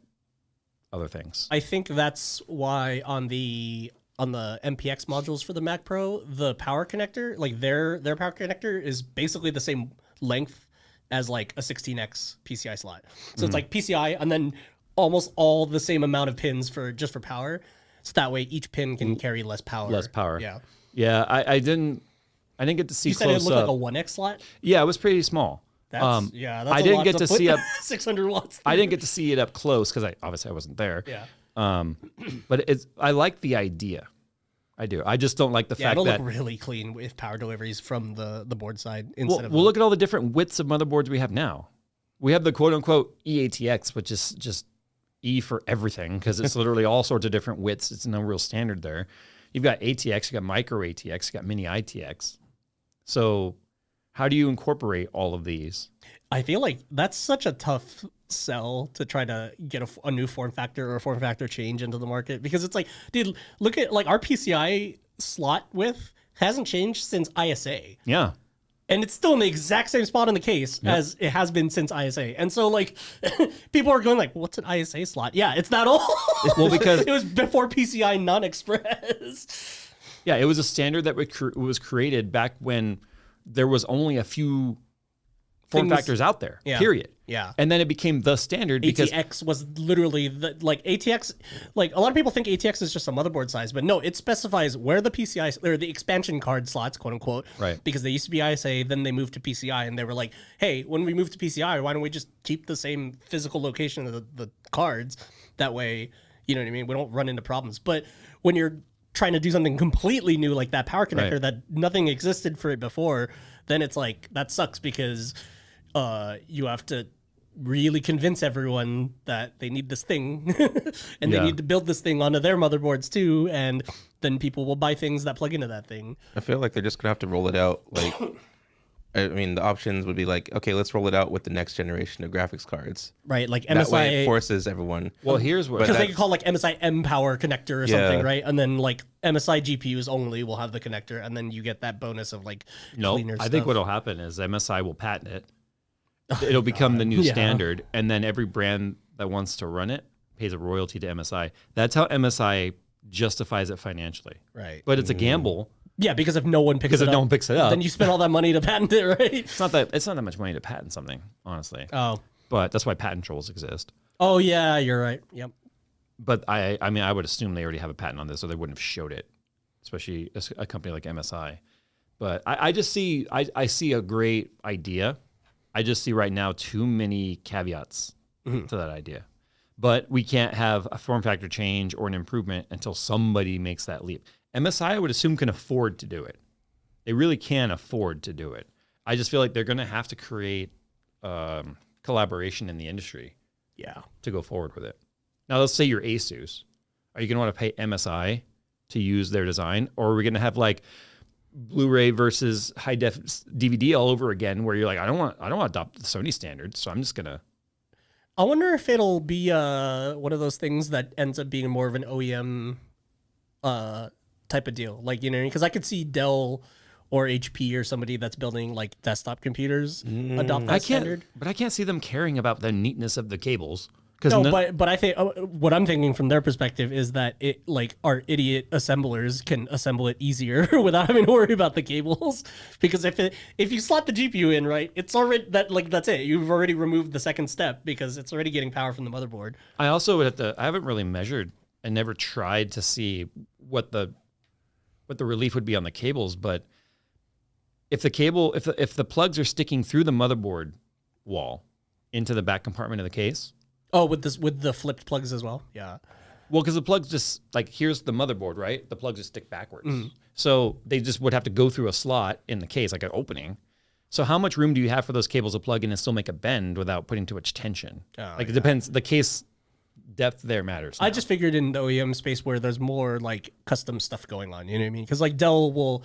other things? I think that's why on the MPX modules for the Mac Pro, the power connector, like their power connector is basically the same length as like a 16X PCI slot. So it's like PCI and then almost all the same amount of pins for power. So that way each pin can carry less power. Less power. Yeah. Yeah, I didn't get to see You said close it looked up. like a 1X slot? Yeah, it was pretty small. That's I didn't get to see up 600 watts. I didn't get to see it up close because I wasn't there. Yeah. But I like the idea. I do. I just don't like the fact it'll that look really clean with power deliveries from the board side we'll instead of look at all the different widths of motherboards we have now. We have the quote unquote EATX, which is just E for everything because it's literally all sorts of different widths. It's no real standard there. You've got ATX, you got micro ATX, you got mini ITX. So how do you incorporate all of these? I feel like that's such a tough sell to try to get a new form factor or a form factor change into the market because it's like, dude, look at like our PCI slot width hasn't changed since ISA. Yeah. And it's still in the exact same spot in the case as it has been since ISA. And so like people are going like, what's an ISA slot? Yeah, it's that old. Well, because it was before PCI non-express. Yeah, it was a standard that was created back when there was only a few form factors out there, period. Yeah. And then it became the standard because ATX was literally ATX, like a lot of people think ATX is just a motherboard size, but no, it specifies where the PCI or the expansion card slots, quote unquote, right? Because they used to be ISA, then they moved to PCI, and they were like, hey, when we move to PCI, why don't we just keep the same physical location of the cards? That way, you know what I mean? We don't run into problems. But when you're trying to do something completely new, like that power connector that nothing existed for it before, then it's like, that sucks because you have to really convince everyone that they need this thing and they need to build this thing onto their motherboards too, and then people will buy things that plug into that thing. I feel like they're just gonna have to roll it out. Like, I mean, the options would be like, okay, let's roll it out with the next generation of graphics cards. Right, like That way MSI it forces everyone. Well, here's what because they could call like MSI M power connector or something, right? And then like MSI GPUs only will have the connector, and then you get that bonus of like cleaner stuff. I think what'll happen is MSI will patent it. It'll become the new standard, and then every brand that wants to run it pays a royalty to MSI. That's how MSI justifies it financially. Right. But it's a gamble. Yeah, because if no one picks it up, no one picks it up, then you spend all that money to patent it, right? It's not that much money to patent something, honestly. Oh. But that's why patent trolls exist. Oh yeah, you're right. Yep. But I mean, I would assume they already have a patent on this, or they wouldn't have showed it, especially a company like MSI. But I just see I see a great idea. I just see right now too many caveats to that idea. but we can't have a form factor change or an improvement until somebody makes that leap. MSI, I would assume, can afford to do it. They really can afford to do it. I just feel like they're going to have to create collaboration in the industry to go forward with it. Now, let's say you're Asus. Are you going to want to pay MSI to use their design? Or are we going to have like Blu-ray versus high-def DVD all over again where you're like, I don't want to adopt the Sony standard, so I'm just going to... I wonder if it'll be one of those things that ends up being more of an OEM type of deal. Like, you know, because I could see Dell or HP or somebody that's building like desktop computers adopt that standard. But I can't see them caring about the neatness of the cables. No, but I think what I'm thinking from their perspective is that it like our idiot assemblers can assemble it easier without having to worry about the cables. Because if you slot the GPU in right, it's already that's it. You've already removed the second step because it's already getting power from the motherboard. I also would have to. I haven't really measured and never tried to see what the relief would be on the cables, but if the plugs are sticking through the motherboard wall into the back compartment of the case. Oh, with the flipped plugs as well? Yeah. Well, because the plugs just, like, here's the motherboard, right? The plugs just stick backwards. So they just would have to go through a slot in the case, like an opening. So how much room do you have for those cables to plug in and still make a bend without putting too much tension? It depends. The case depth there matters. I just figured in the OEM space where there's more, like, custom stuff going on. You know what I mean? Because, like, Dell will...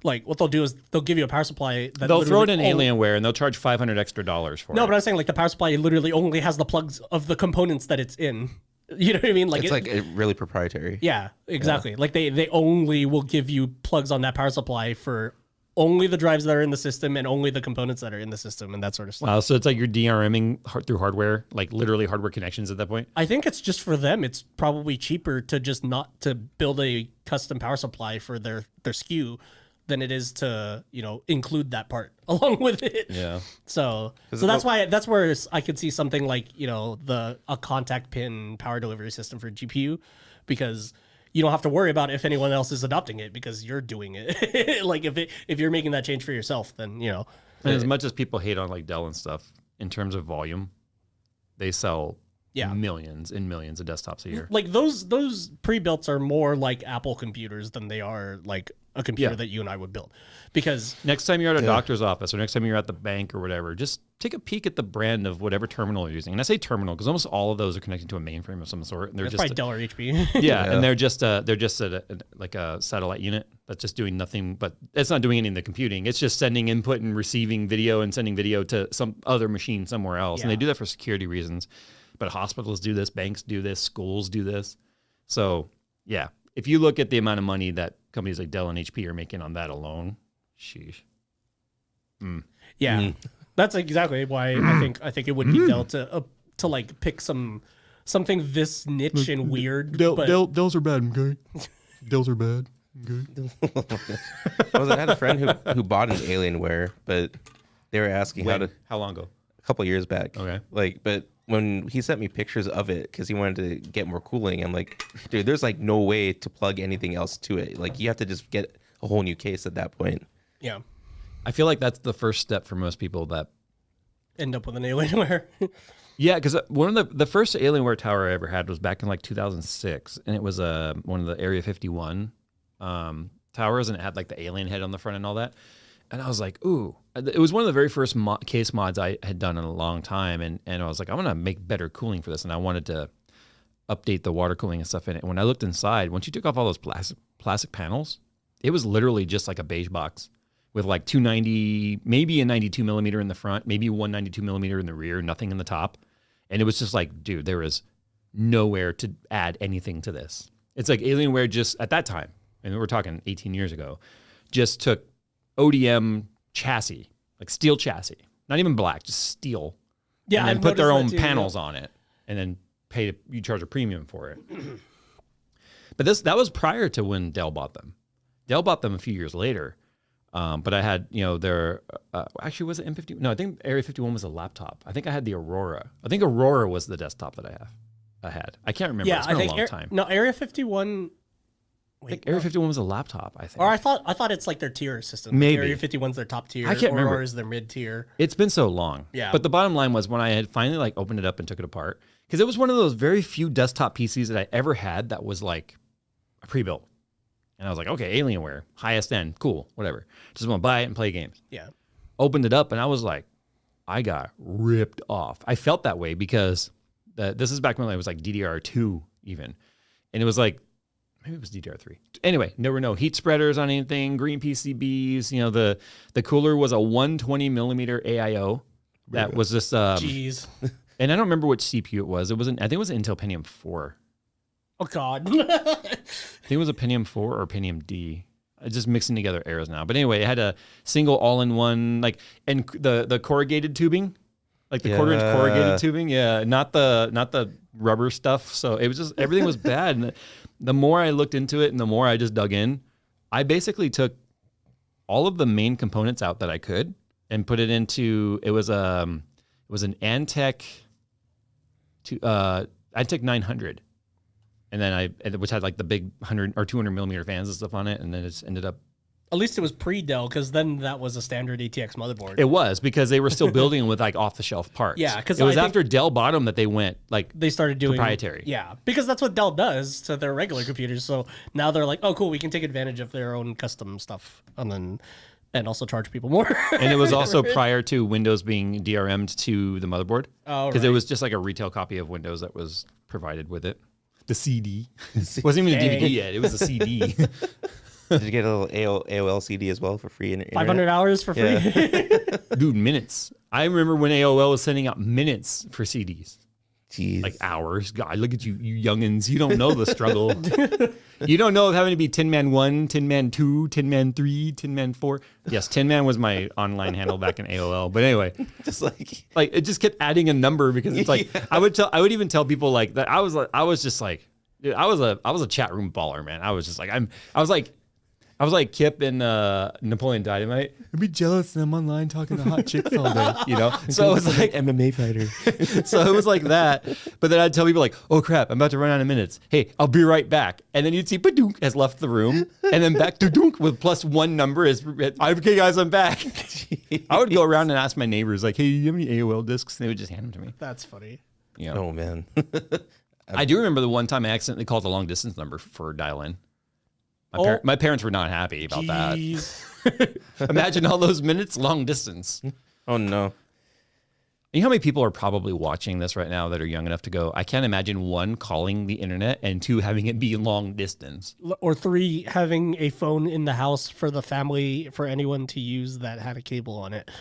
Like, what they'll do is they'll give you a power supply. They'll throw it in Alienware and they'll charge $500 extra for it. No, but I'm saying, like, the power supply literally only has the plugs of the components that it's in. You know what I mean? Like, it's really proprietary. Yeah, exactly. Yeah. Like, they only will give you plugs on that power supply for only the drives that are in the system and only the components that are in the system and that sort of stuff. Wow, so it's like you're DRMing through hardware, like literally hardware connections at that point? I think it's just for them. It's probably cheaper to just not to build a custom power supply for their SKU than it is to, you know, include that part along with it. Yeah. So that's where I could see something like, you know, a contact pin power delivery system for GPU, because you don't have to worry about if anyone else is adopting it because you're doing it. Like if you're making that change for yourself, then, you know. And as much as people hate on like Dell and stuff, in terms of volume, they sell millions and millions of desktops a year. Like those pre-builts are more like Apple computers than they are like a computer that you and I would build. Because next time you're at a doctor's office or next time you're at the bank or whatever, just take a peek at the brand of whatever terminal you're using. And I say terminal because almost all of those are connected to a mainframe of some sort. And they're just probably Dell or HP. Yeah, and they're just like a satellite unit that's just doing nothing, but it's not doing any of the computing. It's just sending input and receiving video and sending video to some other machine somewhere else. And they do that for security reasons. But hospitals do this, banks do this, schools do this. So, yeah, if you look at the amount of money that companies like Dell and HP are making on that alone, sheesh. Yeah, that's exactly why I think it would be Dell to like pick something this niche and weird. Dells are bad, okay? Dells are bad, okay? I had a friend who bought an Alienware, but they were asking how long ago? A couple years back. Okay. But when he sent me pictures of it because he wanted to get more cooling, I'm like, dude, there's like no way to plug anything else to it. Like you have to just get a whole new case at that point. Yeah. I feel like that's the first step for most people that end up with an Alienware. Yeah, because one of the first Alienware tower I ever had was back in like 2006, and it was one of the Area 51 towers, and it had like the alien head on the front and all that. And I was like, ooh. It was one of the very first case mods I had done in a long time. And I was like, I want to make better cooling for this. And I wanted to update the water cooling and stuff in it. And when I looked inside, once you took off all those plastic panels, it was literally just like a beige box with like 290, maybe a 92 millimeter in the front, maybe 192 millimeter in the rear, nothing in the top. And it was just like, dude, there is nowhere to add anything to this. It's like Alienware just, at that time, and we're talking 18 years ago, just took ODM chassis, like steel chassis, not even black, just steel. Yeah, and then put their own panels on it, and then you charge a premium for it. But that was prior to when Dell bought them. Dell bought them a few years later. But I had, their actually was it M50? No, I think Area 51 was a laptop. I think I had the Aurora. I think Aurora was the desktop that I had. I can't remember. Yeah, it's been a long time. No, Area 51. I think Area 51 was a laptop, I think. Or I thought it's like their tier system. Maybe. Area 51's their top tier. I can't remember. Or is their mid tier. It's been so long. Yeah. But the bottom line was when I had finally like opened it up and took it apart, because it was one of those very few desktop PCs that I ever had that was like a pre-built. And I was like, okay, Alienware, highest end, cool, whatever. Just want to buy it and play games. Yeah. Opened it up and I was like, I got ripped off. I felt that way because this is back when it was like DDR2 even. And it was like, maybe it was DDR3. Anyway, there were no heat spreaders on anything, green PCBs. You know, the cooler was a 120 millimeter AIO. That was just, Jeez. and I don't remember which CPU it was. I think it was an Intel Pentium 4. Oh, God. I think it was a Pentium 4 or Pentium D. I'm just mixing together eras now. But anyway, it had a single all-in-one, like, and the corrugated tubing, like the quarter-inch corrugated tubing. Yeah, not the rubber stuff. So it was just, everything was bad. And the more I looked into it and the more I just dug in, I basically took all of the main components out that I could and put it into, it was an Antec, Antec 900. And then which had like the big 100 or 200 millimeter fans and stuff on it. And then it's ended up. At least it was pre-Dell, because then that was a standard ATX motherboard. It was, because they were still building with like off the shelf parts. Yeah, because it was after Dell bought them that they went like they started doing proprietary. Yeah, because that's what Dell does to their regular computers. So now they're like, oh, cool, we can take advantage of their own custom stuff, and also charge people more. And it was also prior to Windows being DRM'd to the motherboard. Oh, because it right. was just like a retail copy of Windows that was provided with it. The CD. It wasn't even a DVD yet. It was a CD. Did you get a little AOL CD as well for free? 500 hours for free. Yeah. Dude, minutes. I remember when AOL was sending out minutes for CDs. Jeez. Like hours. God, look at you youngins. You don't know the struggle. You don't know of having to be Tin Man 1, Tin Man 2, Tin Man 3, Tin Man 4. Yes, Tin Man was my online handle back in AOL. But anyway, just like it just kept adding a number because it's like I would even tell people like that I was just like dude, I was a chat room baller, man. I was just like I was like Kip in Napoleon Dynamite. I'd be jealous that I'm online talking to hot chicks all day, you know? So it was like MMA fighter. so it was like that. But then I'd tell people like, oh crap, I'm about to run out of minutes. Hey, I'll be right back. And then you'd see Padunk has left the room. And then back to Dunk with +1 number is, okay guys, I'm back. I would go around and ask my neighbors like, hey, you have any AOL discs? And they would just hand them to me. That's funny. You know? Oh man. I do remember the one time I accidentally called a long distance number for dial-in. My parents were not happy about that. Imagine all those minutes long distance. Oh no. You know how many people are probably watching this right now that are young enough to go, I can't imagine 1, calling the internet, and 2, having it be long distance. Or 3, having a phone in the house for the family, for anyone to use that had a cable on it.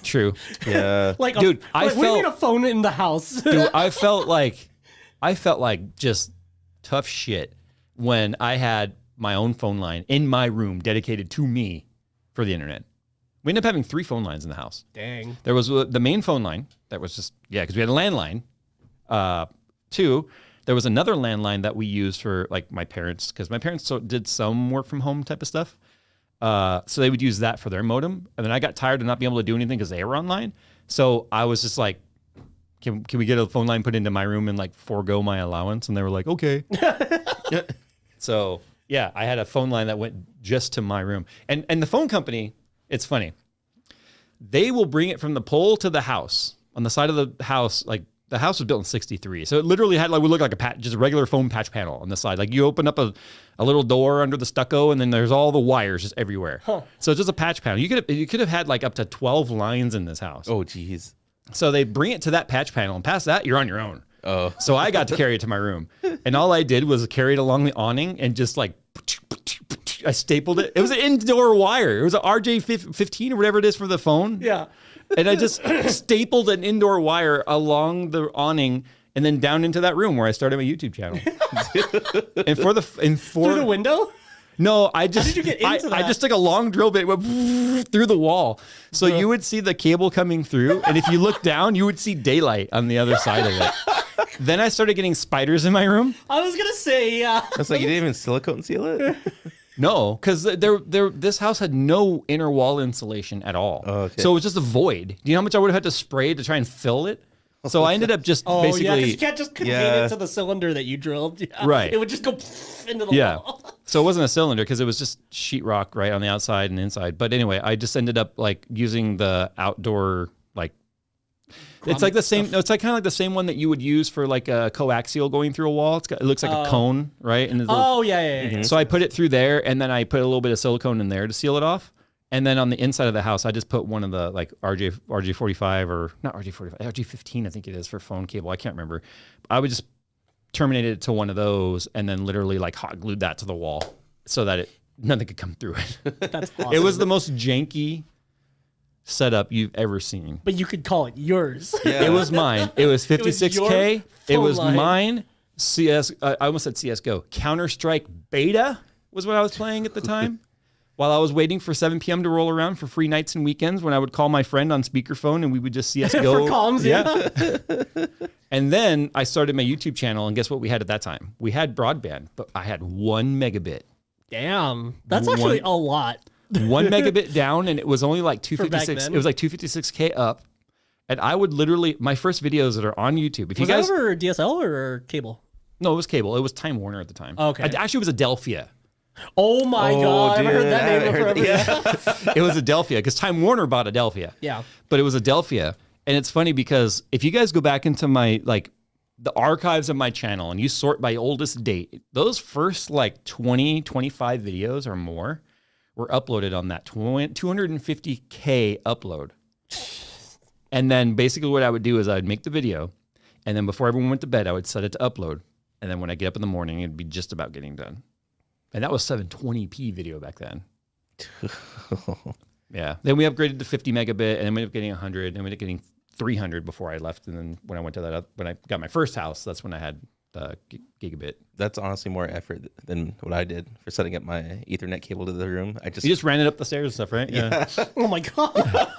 True. Yeah. Like, dude, what do you mean a phone in the house? Dude, I felt like just tough shit when I had my own phone line in my room dedicated to me for the internet. We ended up having 3 phone lines in the house. Dang. There was the main phone line that was just, because we had a landline. 2, there was another landline that we used for like my parents, because my parents did some work from home type of stuff. So they would use that for their modem. And then I got tired of not being able to do anything because they were online. So I was just like, can we get a phone line put into my room and like forego my allowance? And they were like, okay. So yeah, I had a phone line that went just to my room. And the phone company, it's funny. They will bring it from the pole to the house. On the side of the house, like the house was built in 63. So it literally had would look like just a regular phone patch panel on the side. Like you open up a little door under the stucco and then there's all the wires just everywhere. Huh. So it's just a patch panel. You could have had like up to 12 lines in this house. Oh geez. So they bring it to that patch panel, and past that, you're on your own. Oh. So I got to carry it to my room. And all I did was carry it along the awning and just like, I stapled it. It was an indoor wire. It was an RJ15 or whatever it is for the phone. Yeah. And I just stapled an indoor wire along the awning and then down into that room where I started my YouTube channel. Through the window? No, I just How did you get into that? I just took a long drill bit, went through the wall. So you would see the cable coming through, and if you look down, you would see daylight on the other side of it. Then I started getting spiders in my room. I was gonna say, yeah. That's like you didn't even silicone seal it? No, because this house had no inner wall insulation at all. Oh, okay. So it was just a void. Do you know how much I would have had to spray to try and fill it? So I ended up just Oh, yeah, 'cause basically you can't just contain Yeah. it to the cylinder that you drilled. Yeah. Right. It would just go into the Yeah. wall. So it wasn't a cylinder because it was just sheetrock right on the outside and inside. But anyway, I just ended up like using the outdoor like it's like the same. No, it's like kind of like the same one that you would use for like a coaxial going through a wall. It looks like a cone, right? And Oh, yeah. so I put it through there, and then I put a little bit of silicone in there to seal it off. And then on the inside of the house, I just put one of the like RJ45 or not RJ45, RJ15, I think it is for phone cable. I can't remember. I would just terminate it to one of those, and then literally like hot glued that to the wall so that nothing could come through it. That's awesome. It was the most janky setup you've ever seen. But you could call it yours. Yeah. It was mine. It was 56K. It phone was line. mine. I almost said CSGO. Counter-Strike Beta was what I was playing at the time. While I was waiting for 7 p.m. to roll around for free nights and weekends when I would call my friend on speakerphone and we would just CSGO. For comms, yeah. And then I started my YouTube channel, and guess what we had at that time? We had broadband, but I had 1 megabit. Damn. That's actually a lot. 1 megabit down, and it was only like back 256. then? It was like 256K up. And I would literally, my first videos that are on YouTube, if you Was guys, that over DSL or cable? no, it was cable. It was Time Warner at the time. Okay. Actually, it was Adelphia. Oh my god. I've heard that name forever. Yeah. It was Adelphia because Time Warner bought Adelphia. Yeah. But it was Adelphia. And it's funny because if you guys go back into my, like, the archives of my channel and you sort by oldest date, those first like 20, 25 videos or more were uploaded on that 250K upload. And then basically what I would do is I would make the video, and then before everyone went to bed, I would set it to upload. And then when I get up in the morning, it'd be just about getting done. And that was 720p video back then. Yeah. Then we upgraded to 50 megabit, and then we ended up getting 100, and we ended up getting 300 before I left. And then when I went to when I got my first house, that's when I had the gigabit. That's honestly more effort than what I did for setting up my Ethernet cable to the room. You just ran it up the stairs and stuff, right? Yeah. Oh my god.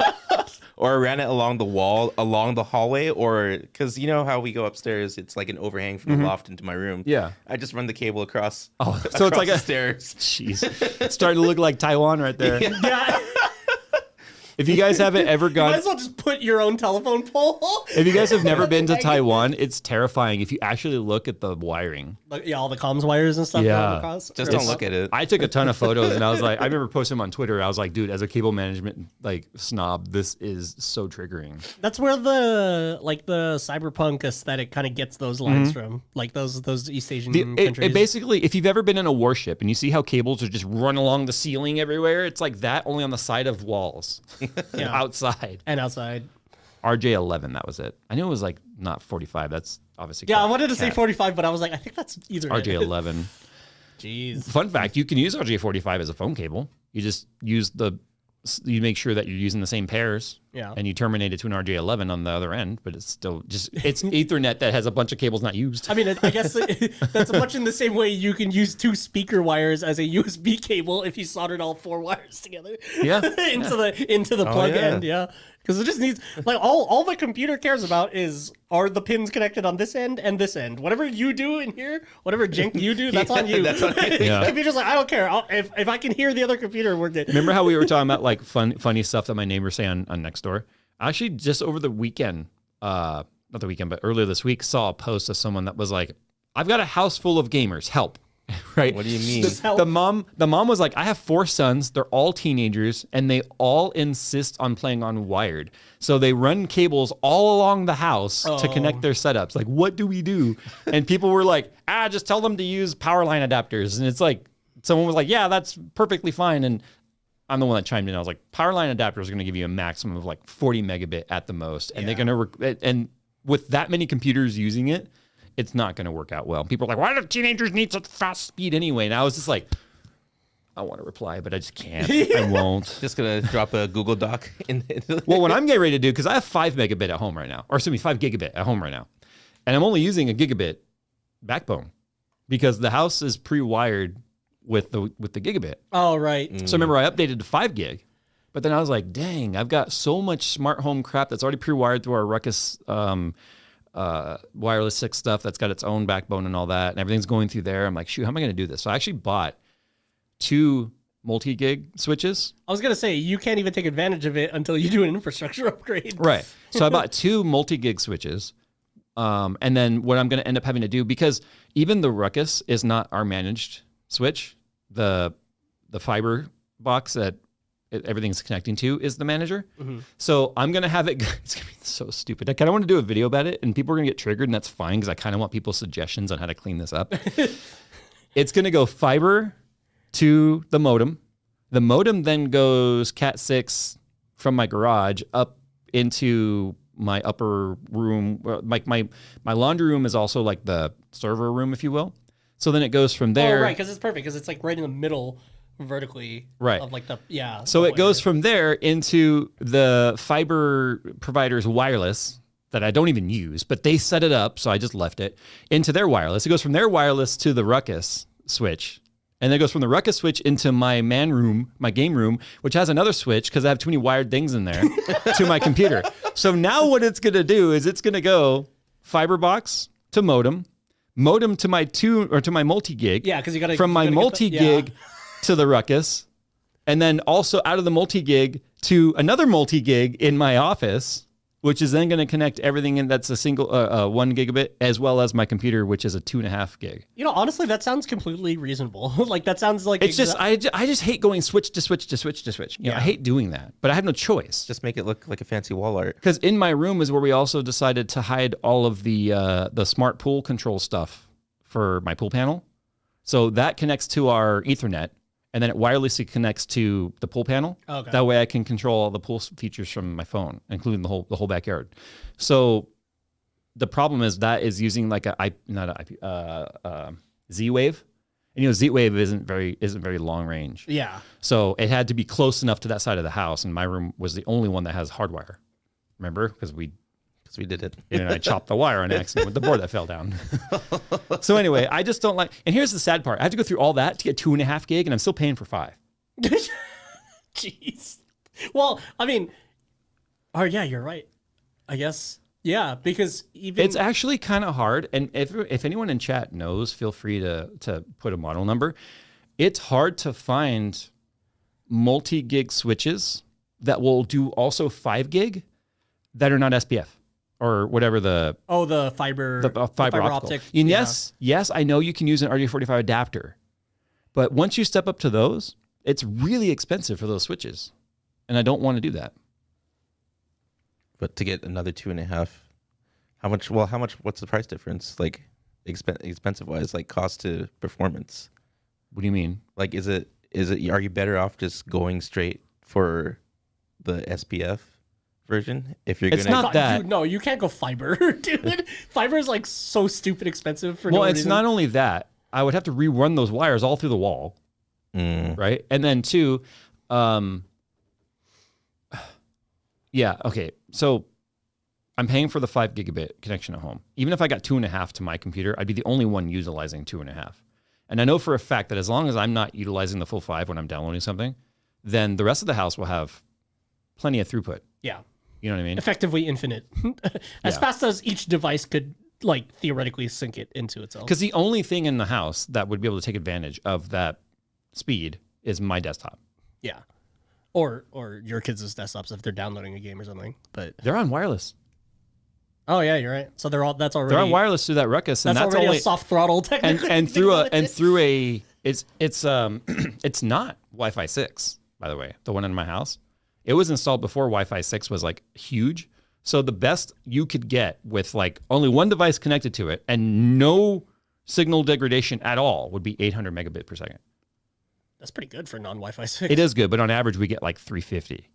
or I ran it along the wall, along the hallway, or because you know how we go upstairs, it's like an overhang from the loft into my room. Yeah. I just run the cable across. Oh, so across it's like the a stairs. Jeez, it's starting to look like Taiwan right there. Yeah. If you guys haven't ever Might gone, as well just put your own telephone pole. if you guys have never been to Taiwan, it's terrifying if you actually look at the wiring. Like, yeah, all the comms wires and stuff Yeah. going across. Just don't look at it. I took a ton of photos, and I was like, I remember posting them on Twitter. I was like, dude, as a cable management like snob, this is so triggering. That's where the cyberpunk aesthetic kind of gets those lines from, like those East Asian countries. It basically, if you've ever been in a warship and you see how cables are just run along the ceiling everywhere, it's like that, only on the side of walls, Yeah. outside. And outside. RJ11, that was it. I knew it was like not 45. That's obviously Yeah, I wanted to say cat. 45, but I was like, I think that's either RJ11. Jeez. Fun fact: you can use RJ45 as a phone cable. You just use you make sure that you're using the same pairs. Yeah. And you terminate it to an RJ11 on the other end, but it's still it's Ethernet that has a bunch of cables not used. I mean, I guess that's much in the same way you can use 2 speaker wires as a USB cable if you soldered all 4 wires together. Yeah. into the plug yeah. end, yeah. Because it just needs like all the computer cares about are the pins connected on this end and this end. Whatever you do in here, whatever jank you do, that's on you. That's on you. Yeah. Computer's like, I don't care. If I can hear the other computer, we're good. Remember how we were talking about like funny stuff that my neighbors say on Nextdoor? Actually, just over the weekend, not the weekend, but earlier this week, saw a post of someone that was like, "I've got a house full of gamers. Help!" Right? What do you mean? Just help. The mom was like, "I have 4 sons. They're all teenagers, and they all insist on playing on wired. So they run cables all along the house to connect their setups. Like, what do we do?" And people were like, just tell them to use power line adapters." And it's like, someone was like, "Yeah, that's perfectly fine." And I'm the one that chimed in. I was like, power line adapters are going to give you a maximum of like 40 megabit at the most. And they're going to, and with that many computers using it, it's not going to work out well. People are like, why do teenagers need such fast speed anyway? And I was just like, I want to reply, but I just can't. I won't. Just gonna drop a Google Doc in. Well, what I'm getting ready to do, because I have 5 megabit at home right now, or excuse me, 5 gigabit at home right now. And I'm only using a gigabit backbone because the house is pre-wired with the gigabit. Oh, right. So remember, I updated to 5 gig, but then I was like, dang, I've got so much smart home crap that's already pre-wired through our Ruckus wireless 6 stuff that's got its own backbone and all that, and everything's going through there. I'm like, shoot, how am I going to do this? So I actually bought 2 multi-gig switches. I was gonna say you can't even take advantage of it until you do an infrastructure upgrade. Right. So I bought 2 multi-gig switches. And then what I'm going to end up having to do, because even the Ruckus is not our managed switch, the fiber box that everything's connecting to is the manager. So I'm going to have it, it's going to be so stupid. I kind of want to do a video about it, and people are going to get triggered, and that's fine because I kind of want people's suggestions on how to clean this up. It's going to go fiber to the modem. The modem then goes Cat 6 from my garage up into my upper room. Like my laundry room is also like the server room, if you will. So then it goes from there. Oh, right, because it's perfect because it's like right in the middle vertically. Right. Of like So it goes from there into the fiber provider's wireless that I don't even use, but they set it up, so I just left it, into their wireless. It goes from their wireless to the Ruckus switch. And then it goes from the Ruckus switch into my man room, my game room, which has another switch because I have too many wired things in there, to my computer. So now what it's going to do is it's going to go fiber box to modem to my multi-gig. Yeah, because you got to... From my multi-gig to the Ruckus. And then also out of the multi-gig to another multi-gig in my office, which is then going to connect everything in that's a single 1 gigabit, as well as my computer, which is a 2.5 gig. You know, honestly, that sounds completely reasonable. Like that sounds like it's just I just hate going switch to switch to switch to switch. You know, I hate doing that, but I have no choice. Just make it look like a fancy wall art. Because in my room is where we also decided to hide all of the smart pool control stuff for my pool panel. So that connects to our Ethernet, and then it wirelessly connects to the pool panel. Okay. That way I can control all the pool features from my phone, including the whole backyard. So the problem is that is using like Z-Wave. And you know, Z-Wave isn't very long range. Yeah. So it had to be close enough to that side of the house, and my room was the only one that has hardwire. Remember? Because we did it. and I chopped the wire on accident with the board that fell down. So anyway, I just don't like, and here's the sad part. I have to go through all that to get 2.5 gig, and I'm still paying for 5. Jeez. Well, I mean, yeah, you're right. I guess. Yeah, because even... It's actually kind of hard, and if anyone in chat knows, feel free to put a model number. It's hard to find multi-gig switches that will do also 5 gig that are not SPF. Or whatever the fiber fiber optic. And yes, I know you can use an RJ45 adapter, but once you step up to those, it's really expensive for those switches, and I don't want to do that. But to get another 2.5, how much? Well, how much? What's the price difference? Like expensive wise, like cost to performance. What do you mean? Like, is it? Are you better off just going straight for the SPF version? If you're it's gonna, not that. Dude, no, you can't go fiber, dude. Fiber is like so stupid expensive for well, no it's reason. not only that. I would have to rerun those wires all through the wall, right? And then 2, yeah, okay. So I'm paying for the 5 gigabit connection at home. Even if I got 2.5 to my computer, I'd be the only one utilizing 2.5. And I know for a fact that as long as I'm not utilizing the full 5 when I'm downloading something, then the rest of the house will have plenty of throughput. Yeah. You know what I mean? Effectively infinite. As fast as each device could, like, theoretically sync it into itself. Because the only thing in the house that would be able to take advantage of that speed is my desktop. Yeah. Or your kids' desktops if they're downloading a game or something. But they're on wireless. Oh yeah, you're right. So that's already they're on wireless through that Ruckus, and that's already only a soft throttle technically. and through a it's it's not Wi-Fi 6, by the way. The one in my house, it was installed before Wi-Fi 6 was like huge. So the best you could get with like only one device connected to it and no signal degradation at all would be 800 megabit per second. That's pretty good for non-Wi-Fi 6. It is good, but on average we get like 350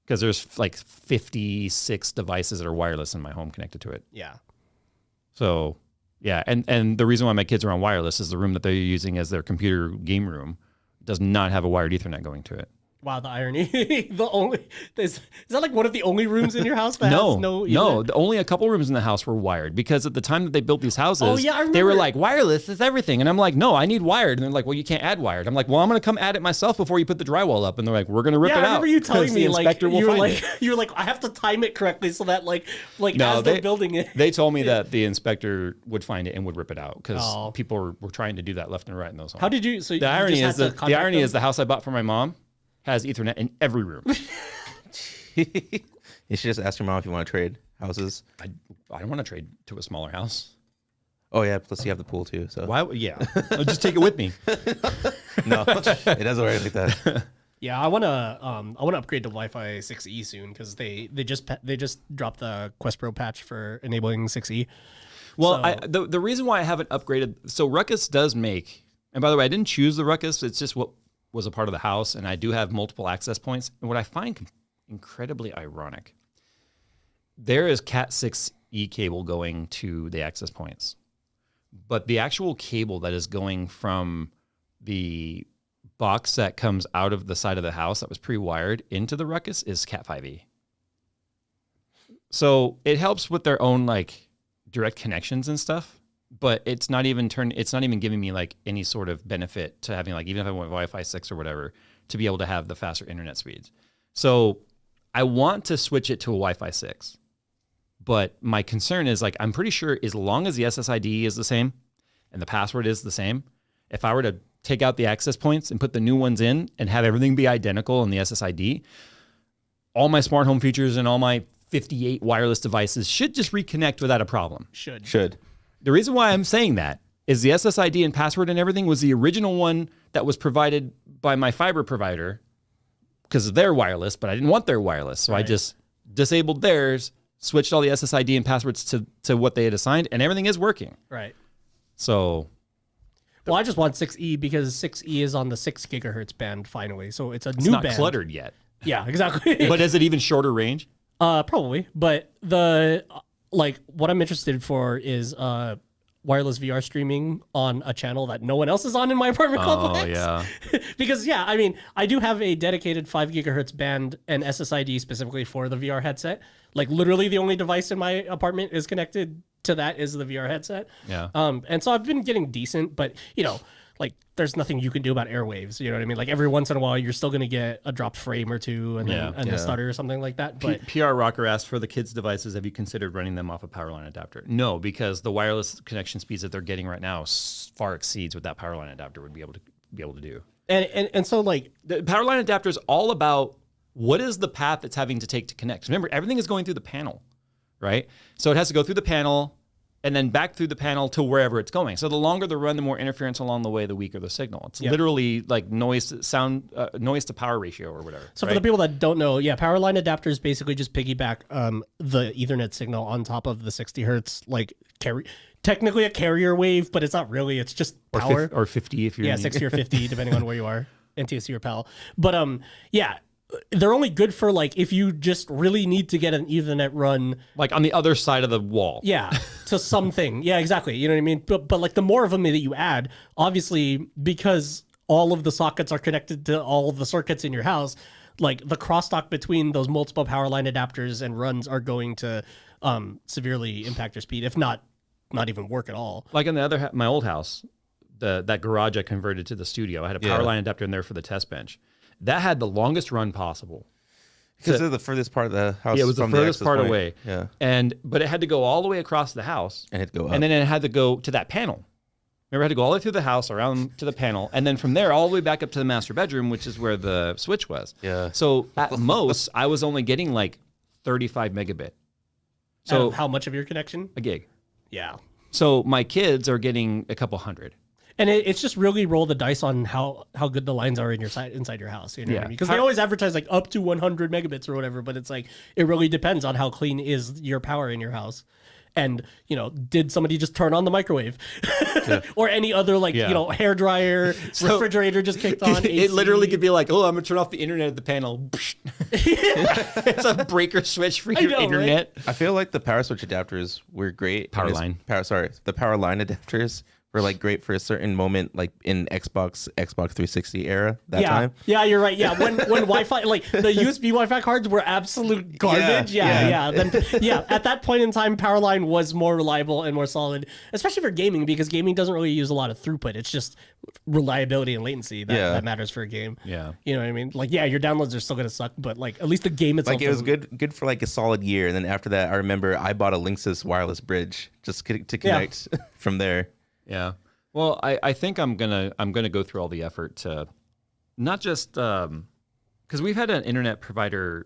because there's like 56 devices that are wireless in my home connected to it. Yeah. So yeah, and the reason why my kids are on wireless is the room that they're using as their computer game room does not have a wired Ethernet going to it. Wow, the irony. The only is that like one of the only rooms in your house that has no no. Only a couple rooms in the house were wired because at the time that they built these houses, Oh, yeah, I they were remember. like, wireless is everything. And I'm like, no, I need wired. And they're like, well, you can't add wired. I'm like, well, I'm going to come add it myself before you put the drywall up. And they're like, we're going to rip Yeah, it I out. remember you telling 'cause me the like inspector will you were find like it. you were like I have to time it correctly so that like No, as they're building it. They told me that the inspector would find it and would rip it out because Oh. people were trying to do that left and right in those homes. How did you? So The irony is the house I bought for my mom has Ethernet in every room. You should just ask your mom if you want to trade houses. I don't want to trade to a smaller house. Oh yeah, plus you have the pool too. So Why? Yeah, I'll just take it with me. no, it doesn't work like that. Yeah, I wanna upgrade to Wi-Fi 6E soon because they just dropped the Quest Pro patch for enabling 6E. Well, So- the reason why I haven't upgraded, so Ruckus does make, and by the way, I didn't choose the Ruckus. It's just what was a part of the house, and I do have multiple access points. And what I find incredibly ironic, there is Cat 6E cable going to the access points, but the actual cable that is going from the box that comes out of the side of the house that was pre-wired into the Ruckus is Cat 5e. So it helps with their own like direct connections and stuff, but it's not even giving me like any sort of benefit to having like, even if I went Wi-Fi 6 or whatever, to be able to have the faster internet speeds. So I want to switch it to a Wi-Fi 6, but my concern is like, I'm pretty sure as long as the SSID is the same and the password is the same, if I were to take out the access points and put the new ones in and have everything be identical in the SSID, all my smart home features and all my 58 wireless devices should just reconnect without a problem. Should. The reason why I'm saying that is the SSID and password and everything was the original one that was provided by my fiber provider because they're wireless, but I didn't want their wireless. So I just disabled theirs, switched all the SSID and passwords to what they had assigned, and everything is working. Right. So Well, I just want 6E because 6E is on the 6 gigahertz band finally, so it's a it's new not band. cluttered yet. Yeah, exactly. But is it even shorter range? Probably, but the like what I'm interested for is wireless VR streaming on a channel that no one else is on in my apartment complex. Oh, yeah. Because yeah, I mean, I do have a dedicated 5 gigahertz band and SSID specifically for the VR headset. Like literally the only device in my apartment is connected to that is the VR headset. Yeah. And so I've been getting decent, but you know, like there's nothing you can do about airwaves. You know what I mean? Like every once in a while, you're still going to get a dropped frame or two and then a stutter or something like that. But PR Rocker asked, for the kids' devices, have you considered running them off a power line adapter? No, because the wireless connection speeds that they're getting right now far exceeds what that power line adapter would be able to do. And so like The power line adapter is all about what is the path it's having to take to connect. Remember, everything is going through the panel, right? So it has to go through the panel and then back through the panel to wherever it's going. So the longer the run, the more interference along the way, the weaker the signal. It's literally like noise to power ratio or whatever. So for the people that don't know, power line adapters basically just piggyback the Ethernet signal on top of the 60 hertz, like technically a carrier wave, but it's not really. It's just power. Or 50 if you're 60 or 50 depending on where you are, NTSC or PAL. But they're only good for like if you just really need to get an Ethernet run, like on the other side of the wall. to something. Yeah, exactly. You know what I mean? But like the more of them that you add, obviously because all of the sockets are connected to all of the circuits in your house, like the crosstalk between those multiple power line adapters and runs are going to severely impact your speed, if not even work at all. Like on the other, my old house, that garage I converted to the studio, I had a power line adapter in there for the test bench. That had the longest run possible. Because they're the furthest part of the house. Yeah, it was the from furthest access part point. away. Yeah. But it had to go all the way across the house. And it had to go up. And then it had to go to that panel. Remember, it had to go all the way through the house, around to the panel, and then from there all the way back up to the master bedroom, which is where the switch was. Yeah. So at most, I was only getting like 35 megabit. So So how much of your connection? a gig. Yeah. So my kids are getting a couple hundred. And it's just really roll the dice on how good the lines are in your inside your house. You know what I mean? Because they always advertise like up to 100 megabits or whatever, but it's like it really depends on how clean is your power in your house. And, you know, did somebody just turn on the microwave or any other hair dryer, refrigerator just kicked on? It AC. literally could be like, oh, I'm gonna turn off the internet at the panel. It's a breaker switch for your internet. I feel like the power switch adapters were great. Power line. The power line adapters were like great for a certain moment, like in Xbox 360 era that yeah. time. Yeah, you're right. Yeah, when Wi-Fi, like the USB Wi-Fi cards were absolute garbage. Yeah. Then at that point in time, Powerline was more reliable and more solid, especially for gaming, because gaming doesn't really use a lot of throughput. It's just reliability and latency that matters for a game. Yeah. You know what I mean? Like, your downloads are still gonna suck, but like at least the game itself. Like it was good for like a solid year, and then after that, I remember I bought a Linksys wireless bridge just to connect from there. Yeah. Well, I think I'm gonna go through all the effort to not just because we've had an internet provider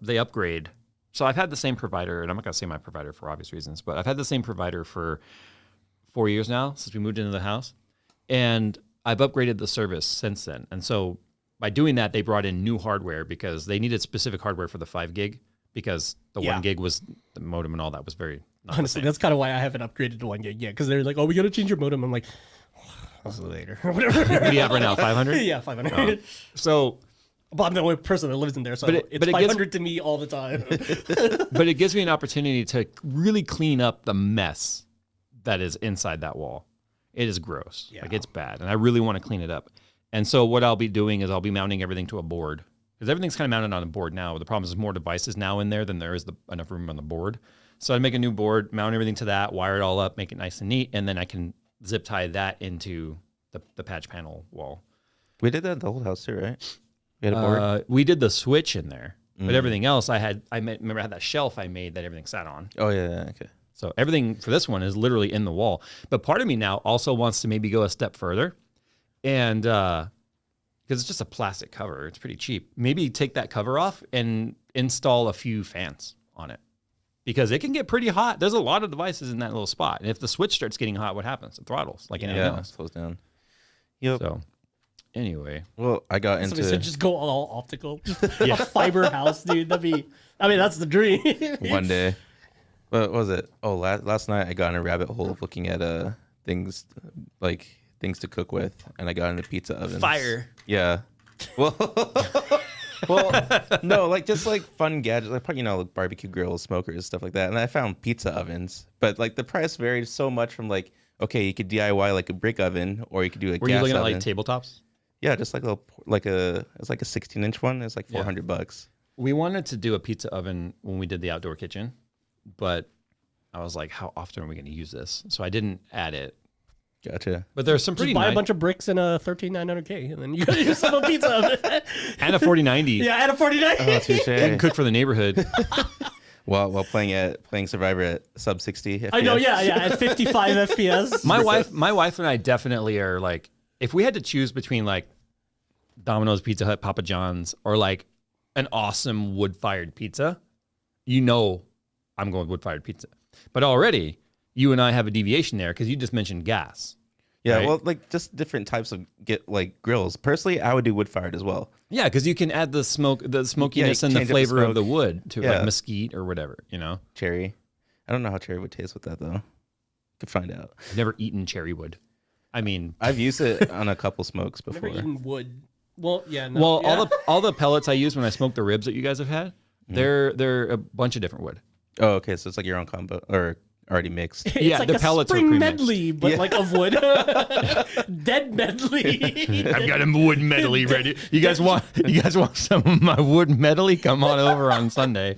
they upgrade. So I've had the same provider, and I'm not gonna say my provider for obvious reasons, but I've had the same provider for 4 years now since we moved into the house, and I've upgraded the service since then. And so by doing that, they brought in new hardware because they needed specific hardware for the 5 gig because the 1 gig was the modem and all that was very. Honestly, that's kind of why I haven't upgraded to 1 gig yet, because they're like, "Oh, we got to change your modem." I'm like, "I'll see you later," or whatever. What do you have right now? 500? Yeah, 500. So, but I'm the only person that lives in there, so it's 500 to me all the time. but it gives me an opportunity to really clean up the mess that is inside that wall. It is gross. Yeah. Like, it's bad, and I really want to clean it up. And so what I'll be doing is I'll be mounting everything to a board, because everything's kind of mounted on a board now. The problem is there's more devices now in there than there is enough room on the board. So I'd make a new board, mount everything to that, wire it all up, make it nice and neat, and then I can zip tie that into the patch panel wall. We did that at the old house too, right? We had a board. We did the switch in there, but everything else remember I had that shelf I made that everything sat on. Oh yeah, okay. So everything for this one is literally in the wall. But part of me now also wants to maybe go a step further, and because it's just a plastic cover, it's pretty cheap. Maybe take that cover off and install a few fans on it, because it can get pretty hot. There's a lot of devices in that little spot, and if the switch starts getting hot, what happens? It throttles like anything else. Slows down. Yep. So anyway, well, I got Somebody into said just go all optical, just a fiber house, dude. That's the dream. one day. What was it? Oh, last night I got in a rabbit hole of looking at things to cook with, and I got into pizza ovens. fire. Yeah. Well, no, like just like fun gadgets, like like barbecue grills, smokers, stuff like that. And I found pizza ovens, but like the price varied so much from like, okay, you could DIY like a brick oven, or you could do a Were gas you looking oven. at like tabletops? Yeah, just like a it's like a 16-inch one. It's like $400. We wanted to do a pizza oven when we did the outdoor kitchen, but I was like, how often are we going to use this? So I didn't add it. Gotcha. But there's some pretty Just buy nice, a bunch of bricks and a 13900K, and then you got yourself a pizza oven. and a 4090. Yeah, and a 4090. Oh, touche. You can cook for the neighborhood. While playing Survivor at sub 60 FPS. I know, yeah, at 55 FPS. My wife and I definitely are like, if we had to choose between like Domino's, Pizza Hut, Papa John's, or like an awesome wood-fired pizza, I'm going wood-fired pizza. But already, you and I have a deviation there because you just mentioned gas. Yeah, right? well, like just different types of grills. Personally, I would do wood-fired as well. Yeah, because you can add the smokiness and the change up the flavor of smoke. the wood to Yeah. like mesquite or whatever, Cherry. I don't know how cherry would taste with that though. Could find out. I've never eaten cherry wood. I mean, I've used it on a couple smokes before. Never eaten wood. Well, yeah, no. all the pellets I use when I smoke the ribs that you guys have had, they're a bunch of different wood. Oh, okay. So it's like your own combo or already mixed. It's Yeah, like the a pellets are spring pre-mixed. medley, but like of wood. Dead medley. I've got a wood medley ready. You guys want some of my wood medley? Come on over on Sunday.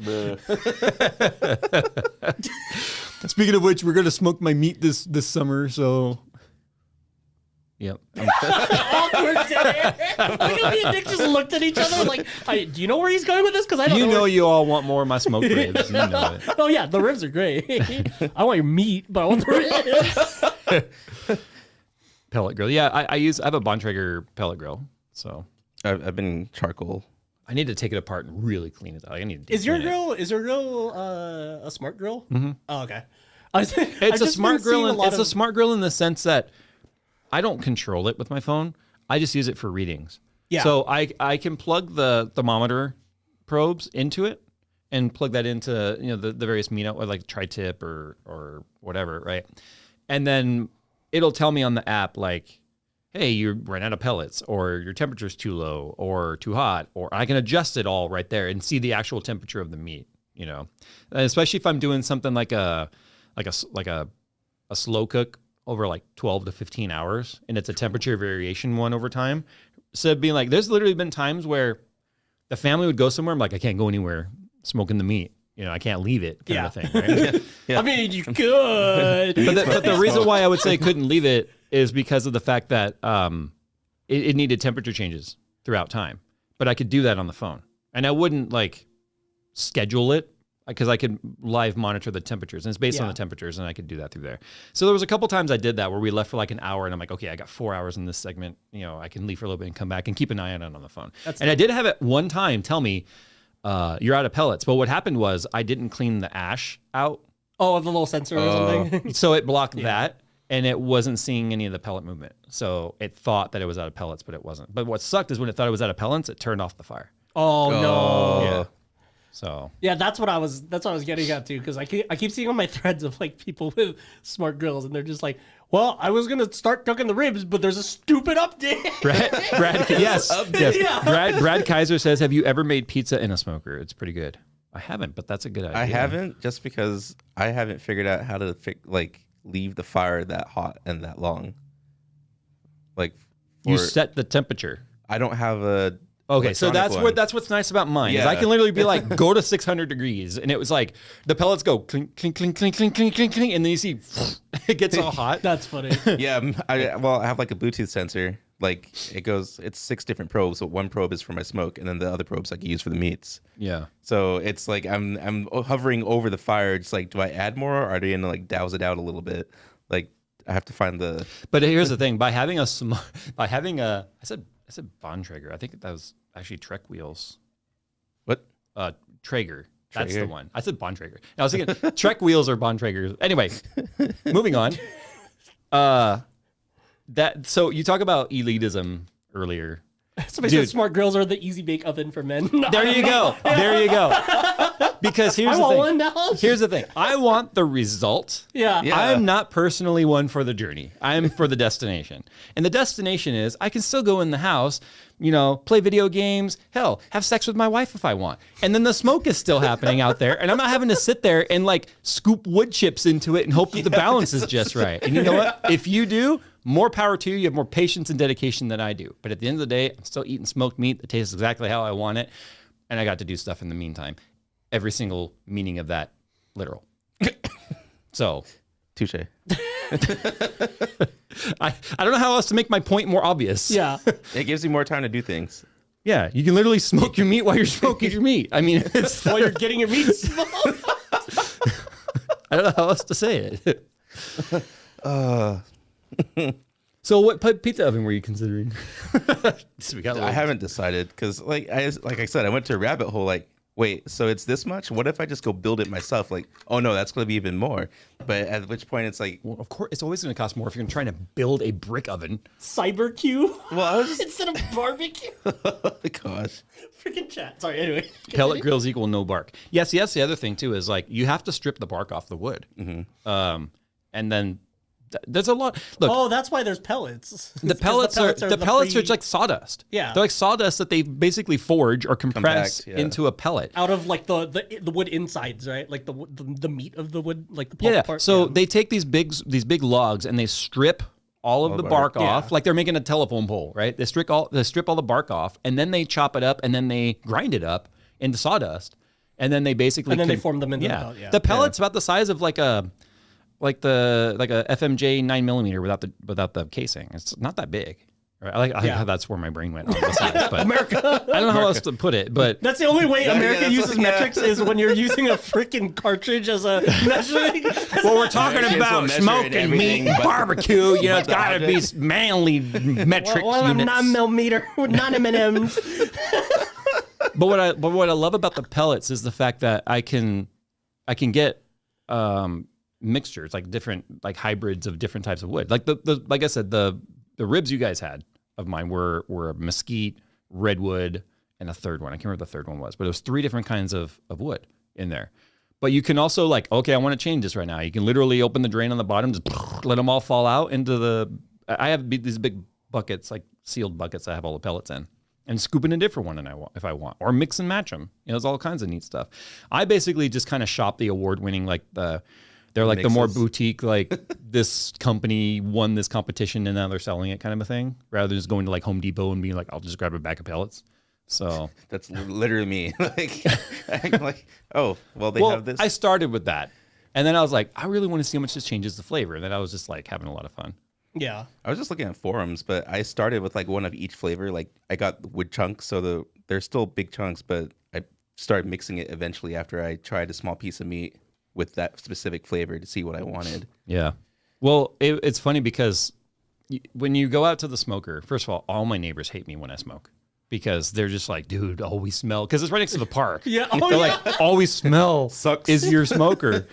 Speaking of which, we're gonna smoke my meat this summer. So, yep. Awkward day. Look at me and Nick just looked at each other like, do you know where he's going with this? Because I don't know. You all want more of my smoked ribs. You know it. Oh yeah, the ribs are great. I want your meat, but I want the ribs. Pellet grill. Yeah, I have a Bontrager pellet grill. So I've been charcoal. I need to take it apart and really clean it. I need to Is your clean it. grill a smart grill? Mm-hmm. Oh, okay. It's a smart grill. It's a smart grill in the sense that I don't control it with my phone. I just use it for readings. Yeah. So I can plug the thermometer probes into it and plug that into the various meat outlet like tri-tip or whatever, right? And then it'll tell me on the app like, hey, you ran out of pellets, or your temperature's too low or too hot, or I can adjust it all right there and see the actual temperature of the meat. And especially if I'm doing something like a slow cook over like 12 to 15 hours, and it's a temperature variation one over time. So being like, there's literally been times where the family would go somewhere. I'm like, I can't go anywhere smoking the meat. You know, I can't leave it kind of thing. Right? I mean, you could. But the reason why I would say couldn't leave it is because of the fact that it needed temperature changes throughout time. But I could do that on the phone. And I wouldn't like schedule it because I could live monitor the temperatures. And it's based on the temperatures, and I could do that through there. So there was a couple times I did that where we left for like an hour, and I'm like, okay, I got 4 hours in this segment. You know, I can leave for a little bit and come back and keep an eye on it on the phone. I did have it one time tell me, you're out of pellets. But what happened was I didn't clean the ash out. Oh, the little sensor or something. So it blocked that, and it wasn't seeing any of the pellet movement. So it thought that it was out of pellets, but it wasn't. But what sucked is when it thought it was out of pellets, it turned off the fire. Oh no. Yeah. So yeah, that's what I was getting at too, because I keep seeing on my threads of like people with smart grills, and they're just like, well, I was gonna start cooking the ribs, but there's a stupid update. Brad yes. Yeah. Brad Kaiser says, have you ever made pizza in a smoker? It's pretty good. I haven't, but that's a good idea. I haven't, just because I haven't figured out how to leave the fire that hot and that long. Like You set the temperature. I don't have a. Okay, so that's what's nice about mine. Is I can literally be like, go to 600 degrees, and it was like the pellets go clink, clink, clink, clink, clink, clink, clink, clink, and then you see it gets all hot. That's funny. Yeah, I have like a Bluetooth sensor. Like it's 6 different probes. So one probe is for my smoke, and then the other probes I can use for the meats. Yeah. So it's like I'm hovering over the fire. It's like, do I add more, or are they gonna like douse it out a little bit? Like I have to find the. But here's the thing: by having a, I said Bontrager. I think that was actually Trek wheels. What? Traeger. That's the one. I said Bontrager. I was thinking Trek wheels or Bontrager. Anyway, moving on. So you talk about elitism earlier. Somebody said smart grills are the easy bake oven for men. No, there you go. There you go. Because here's the thing. Here's the thing. I want the result. Yeah. I'm not personally one for the journey. I'm for the destination. And the destination is I can still go in the house, you know, play video games, hell, have sex with my wife if I want. And then the smoke is still happening out there. And I'm not having to sit there and like scoop wood chips into it and hope that the balance is just right. And you know what? If you do, more power to you. You have more patience and dedication than I do. But at the end of the day, I'm still eating smoked meat that tastes exactly how I want it. And I got to do stuff in the meantime. Every single meaning of that, literal. So. Touche. I don't know how else to make my point more obvious. Yeah. It gives you more time to do things. Yeah, you can literally smoke your meat while you're smoking your meat. I mean, it's while you're getting your meat smoked. I don't know how else to say it. So what pizza oven were you considering? I haven't decided because, like I said, I went to a rabbit hole. Like, wait, so it's this much? What if I just go build it myself? Like, oh no, that's going to be even more. But at which point, it's like, well, of course, it's always going to cost more if you're trying to build a brick oven. Cybercube. Well, I was instead of barbecue. Oh gosh. Freaking chat. Sorry. Anyway. Pellet grills equal no bark. Yes. The other thing too is like you have to strip the bark off the wood, and then. There's a lot. Look, oh, that's why there's pellets. The pellets are like sawdust. Yeah, they're like sawdust that they basically forge or compress into a pellet out of like the wood insides, right? Like the meat of the wood, like the pulp part. So they take these big logs and they strip all of the bark off, like they're making a telephone pole, right? They strip all the bark off, and then they chop it up and then they grind it up into sawdust, and then they basically they form them into the pellet. Yeah. The pellet's about the size of like a FMJ 9mm without the casing. It's not that big. Right? I like how that's where my brain went on the size, but America. I don't know how else to put it, but that's the only way America uses metrics is when you're using a freaking cartridge as a measuring. Well, we're talking about smoking meat, barbecue. You know, it's got to be manly metrics units. 9mm with 9 M&Ms. But what I love about the pellets is the fact that I can get mixtures, like different, like hybrids of different types of wood. Like like I said, the ribs you guys had of mine were mesquite, redwood, and a third one. I can't remember what the third one was, but it was 3 different kinds of wood in there. But you can also like, okay, I want to change this right now. You can literally open the drain on the bottom, just let them all fall out into the. I have these big buckets, like sealed buckets. I have all the pellets in. And scoop in a different one if I want, or mix and match them. You know, there's all kinds of neat stuff. I basically just kind of shop the award-winning, like the They're like the more Mixes. boutique, like this company won this competition and now they're selling it kind of a thing, rather than just going to like Home Depot and being like, I'll just grab a bag of pellets. So That's literally me. Like, I'm like, oh, well, they have this. I started with that. And then I was like, I really want to see how much this changes the flavor. And then I was just like having a lot of fun. Yeah. I was just looking at forums, but I started with like one of each flavor. Like I got wood chunks, so they're still big chunks, but I started mixing it eventually after I tried a small piece of meat with that specific flavor to see what I wanted. Yeah. Well, it's funny because when you go out to the smoker, first of all my neighbors hate me when I smoke because they're just like, dude, all we smell, because it's right next to the park. Yeah. They're like, all we smell Sucks. is your smoker.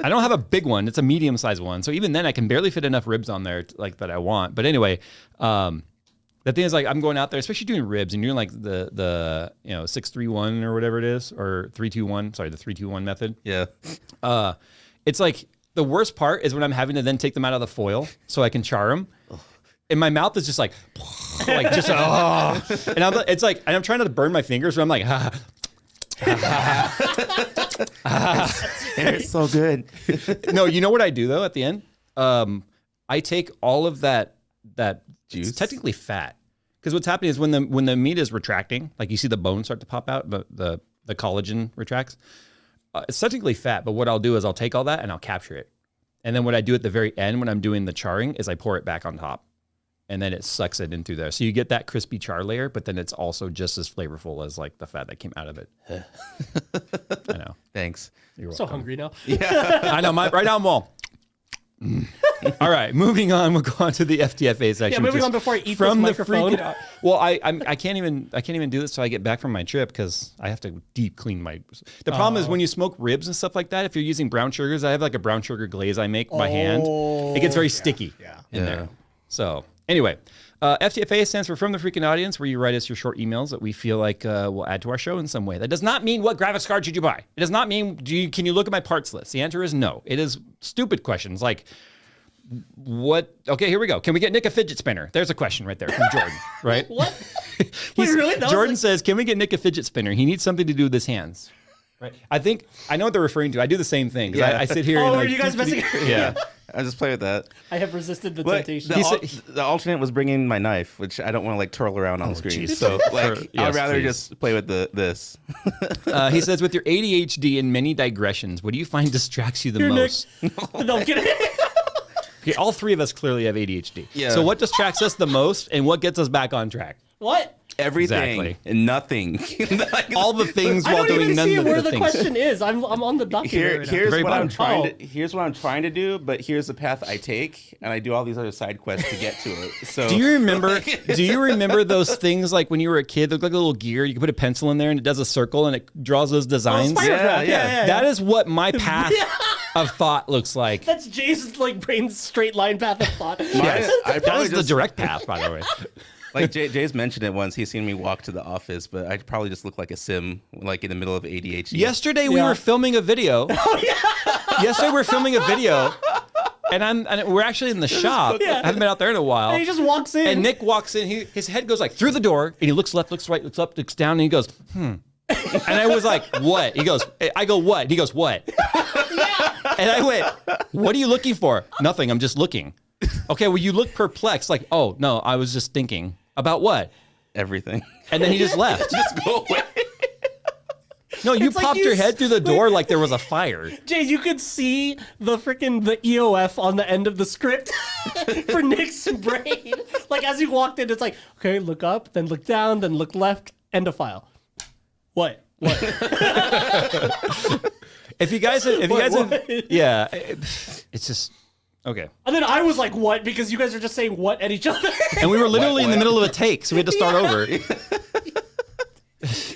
I don't have a big one. It's a medium-sized one. So even then I can barely fit enough ribs on there like that I want. But anyway, the thing is, like, I'm going out there, especially doing ribs, and you're doing like the 6-3-1 or whatever it is, or 3-2-1. Sorry, the 3-2-1 method. Yeah. It's like the worst part is when I'm having to then take them out of the foil so I can char them, and my mouth is just like just and I'm trying not to burn my fingers, but I'm like It's so good. No, you know what I do though at the end? I take all of that Juice? It's technically fat. Because what's happening is when the meat is retracting, like you see the bones start to pop out, the collagen retracts. It's technically fat, but what I'll do is I'll take all that and I'll capture it. And then what I do at the very end when I'm doing the charring is I pour it back on top. And then it sucks it into there. So you get that crispy char layer, but then it's also just as flavorful as like the fat that came out of it. I know. Thanks. I'm so hungry now. I know. Right now I'm all. All right, moving on. We'll go on to the FTFA section. Yeah, moving which is on before I eat from this the microphone. Well, I can't even do this till I get back from my trip because I have to deep clean my. The problem is when you smoke ribs and stuff like that. If you're using brown sugars, I have like a brown sugar glaze I make by hand. It gets very sticky in there. So anyway, FTFA stands for From the Freaking Audience, where you write us your short emails that we feel like will add to our show in some way. That does not mean what graphics card should you buy. It does not mean can you look at my parts list. The answer is no. It is stupid questions like. What? Okay, here we go. Can we get Nick a fidget spinner? There's a question right there from Jordan, right? What? Wait, really? Jordan says, can we get Nick a fidget spinner? He needs something to do with his hands. Right. I know what they're referring to. I do the same thing. Yeah. I sit here Oh, and are like, you guys messing? yeah. I just play with that. I have resisted the But temptation. the alternate was bringing my knife, which I don't want to like twirl around on the screen. geez. So like, Yes, I'd rather please. just play with this. He says, with your ADHD and many digressions, what do you find distracts you the Here, Nick. most? No, I'm kidding. Okay, all three of us clearly have ADHD. Yeah. So what distracts us the most and what gets us back on track? What? Everything Exactly. and nothing. All the things I while don't doing even none see of where the the things. question is. I'm on the document right now. Here's Very what I'm bottom. trying to. Here's what I'm trying to do, but here's the path I take, and I do all these other side quests to get to it. So Do you remember? Do you remember those things like when you were a kid? They look like a little gear. You can put a pencil in there and it does a circle and it draws those designs. Spirograph. Yeah. That is what my path of thought looks like. That's Jason's like brain's straight line path of thought. I That probably is the just direct path, by the way. like Jay's mentioned it once. He's seen me walk to the office, but I probably just look like a sim, like in the middle of ADHD. Yesterday we Yeah. were filming a video. Yesterday we were filming a video, and we're actually in the shop. Yeah. I haven't been out there in a while. And he just walks in. And Nick walks in. His head goes like through the door, and he looks left, looks right, looks up, looks down, and he goes, And I was like, what? He goes, I go, what? He goes, what? And I went, what are you looking for? Nothing. I'm just looking. Okay, well, you look perplexed. Like, oh, no, I was just thinking. About what? Everything. And then he just left. Just go away. No, you It's like popped you your head through the door like there was a fire. Jay, you could see the EOF on the end of the script for Nick's brain. Like as he walked in, it's like, okay, look up, then look down, then look left, end of file. What? If you guys, What? yeah, it's just okay. And then I was like, what? Because you guys are just saying what at each other. And we were literally in the middle of a take, so we had to start over.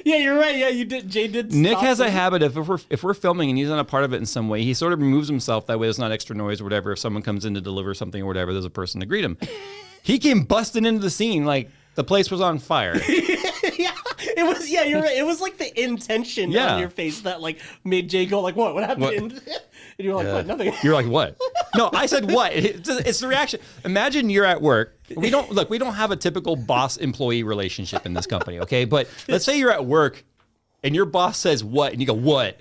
Yeah, you're right. Yeah, you did. Jay did. Nick stop has a it. habit of if we're filming and he's not a part of it in some way, he sort of removes himself. That way, there's not extra noise or whatever. If someone comes in to deliver something or whatever, there's a person to greet him. He came busting into the scene like the place was on fire. Yeah, it was. Yeah, you're right. It was like the intention Yeah. on your face that like made Jay go like, what? What happened? And you were like, what? Nothing. You're like, what? No, I said what? It's the reaction. Imagine you're at work. We don't have a typical boss-employee relationship in this company, okay? But let's say you're at work and your boss says what, and you go, what?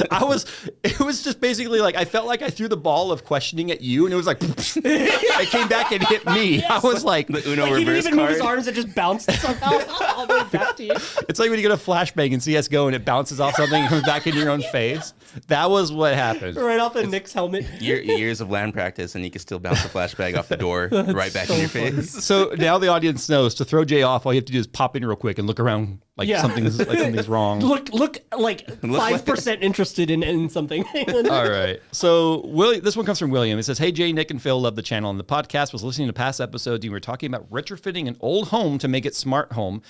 It was just basically like, I felt like I threw the ball of questioning at you and it was like, it came back and hit me. Yes. I was like, the Uno like he didn't reverse even move his card. arms, it just bounced somehow all the way back to you. it's like when you get a flashbang in CSGO and it bounces off something and comes back in your own face. That was what happened. Right off of Nick's helmet. Years of land practice, and you can still bounce the flashbang off the door right back in your face. So now the audience knows to throw Jay off, all you have to do is pop in real quick and look around like something's wrong. Look like 5% interested in something. All right. So this one comes from William. It says, "Hey Jay, Nick, and Phil, love the channel and the podcast. Was listening to past episodes. You were talking about retrofitting an old home to make it smart home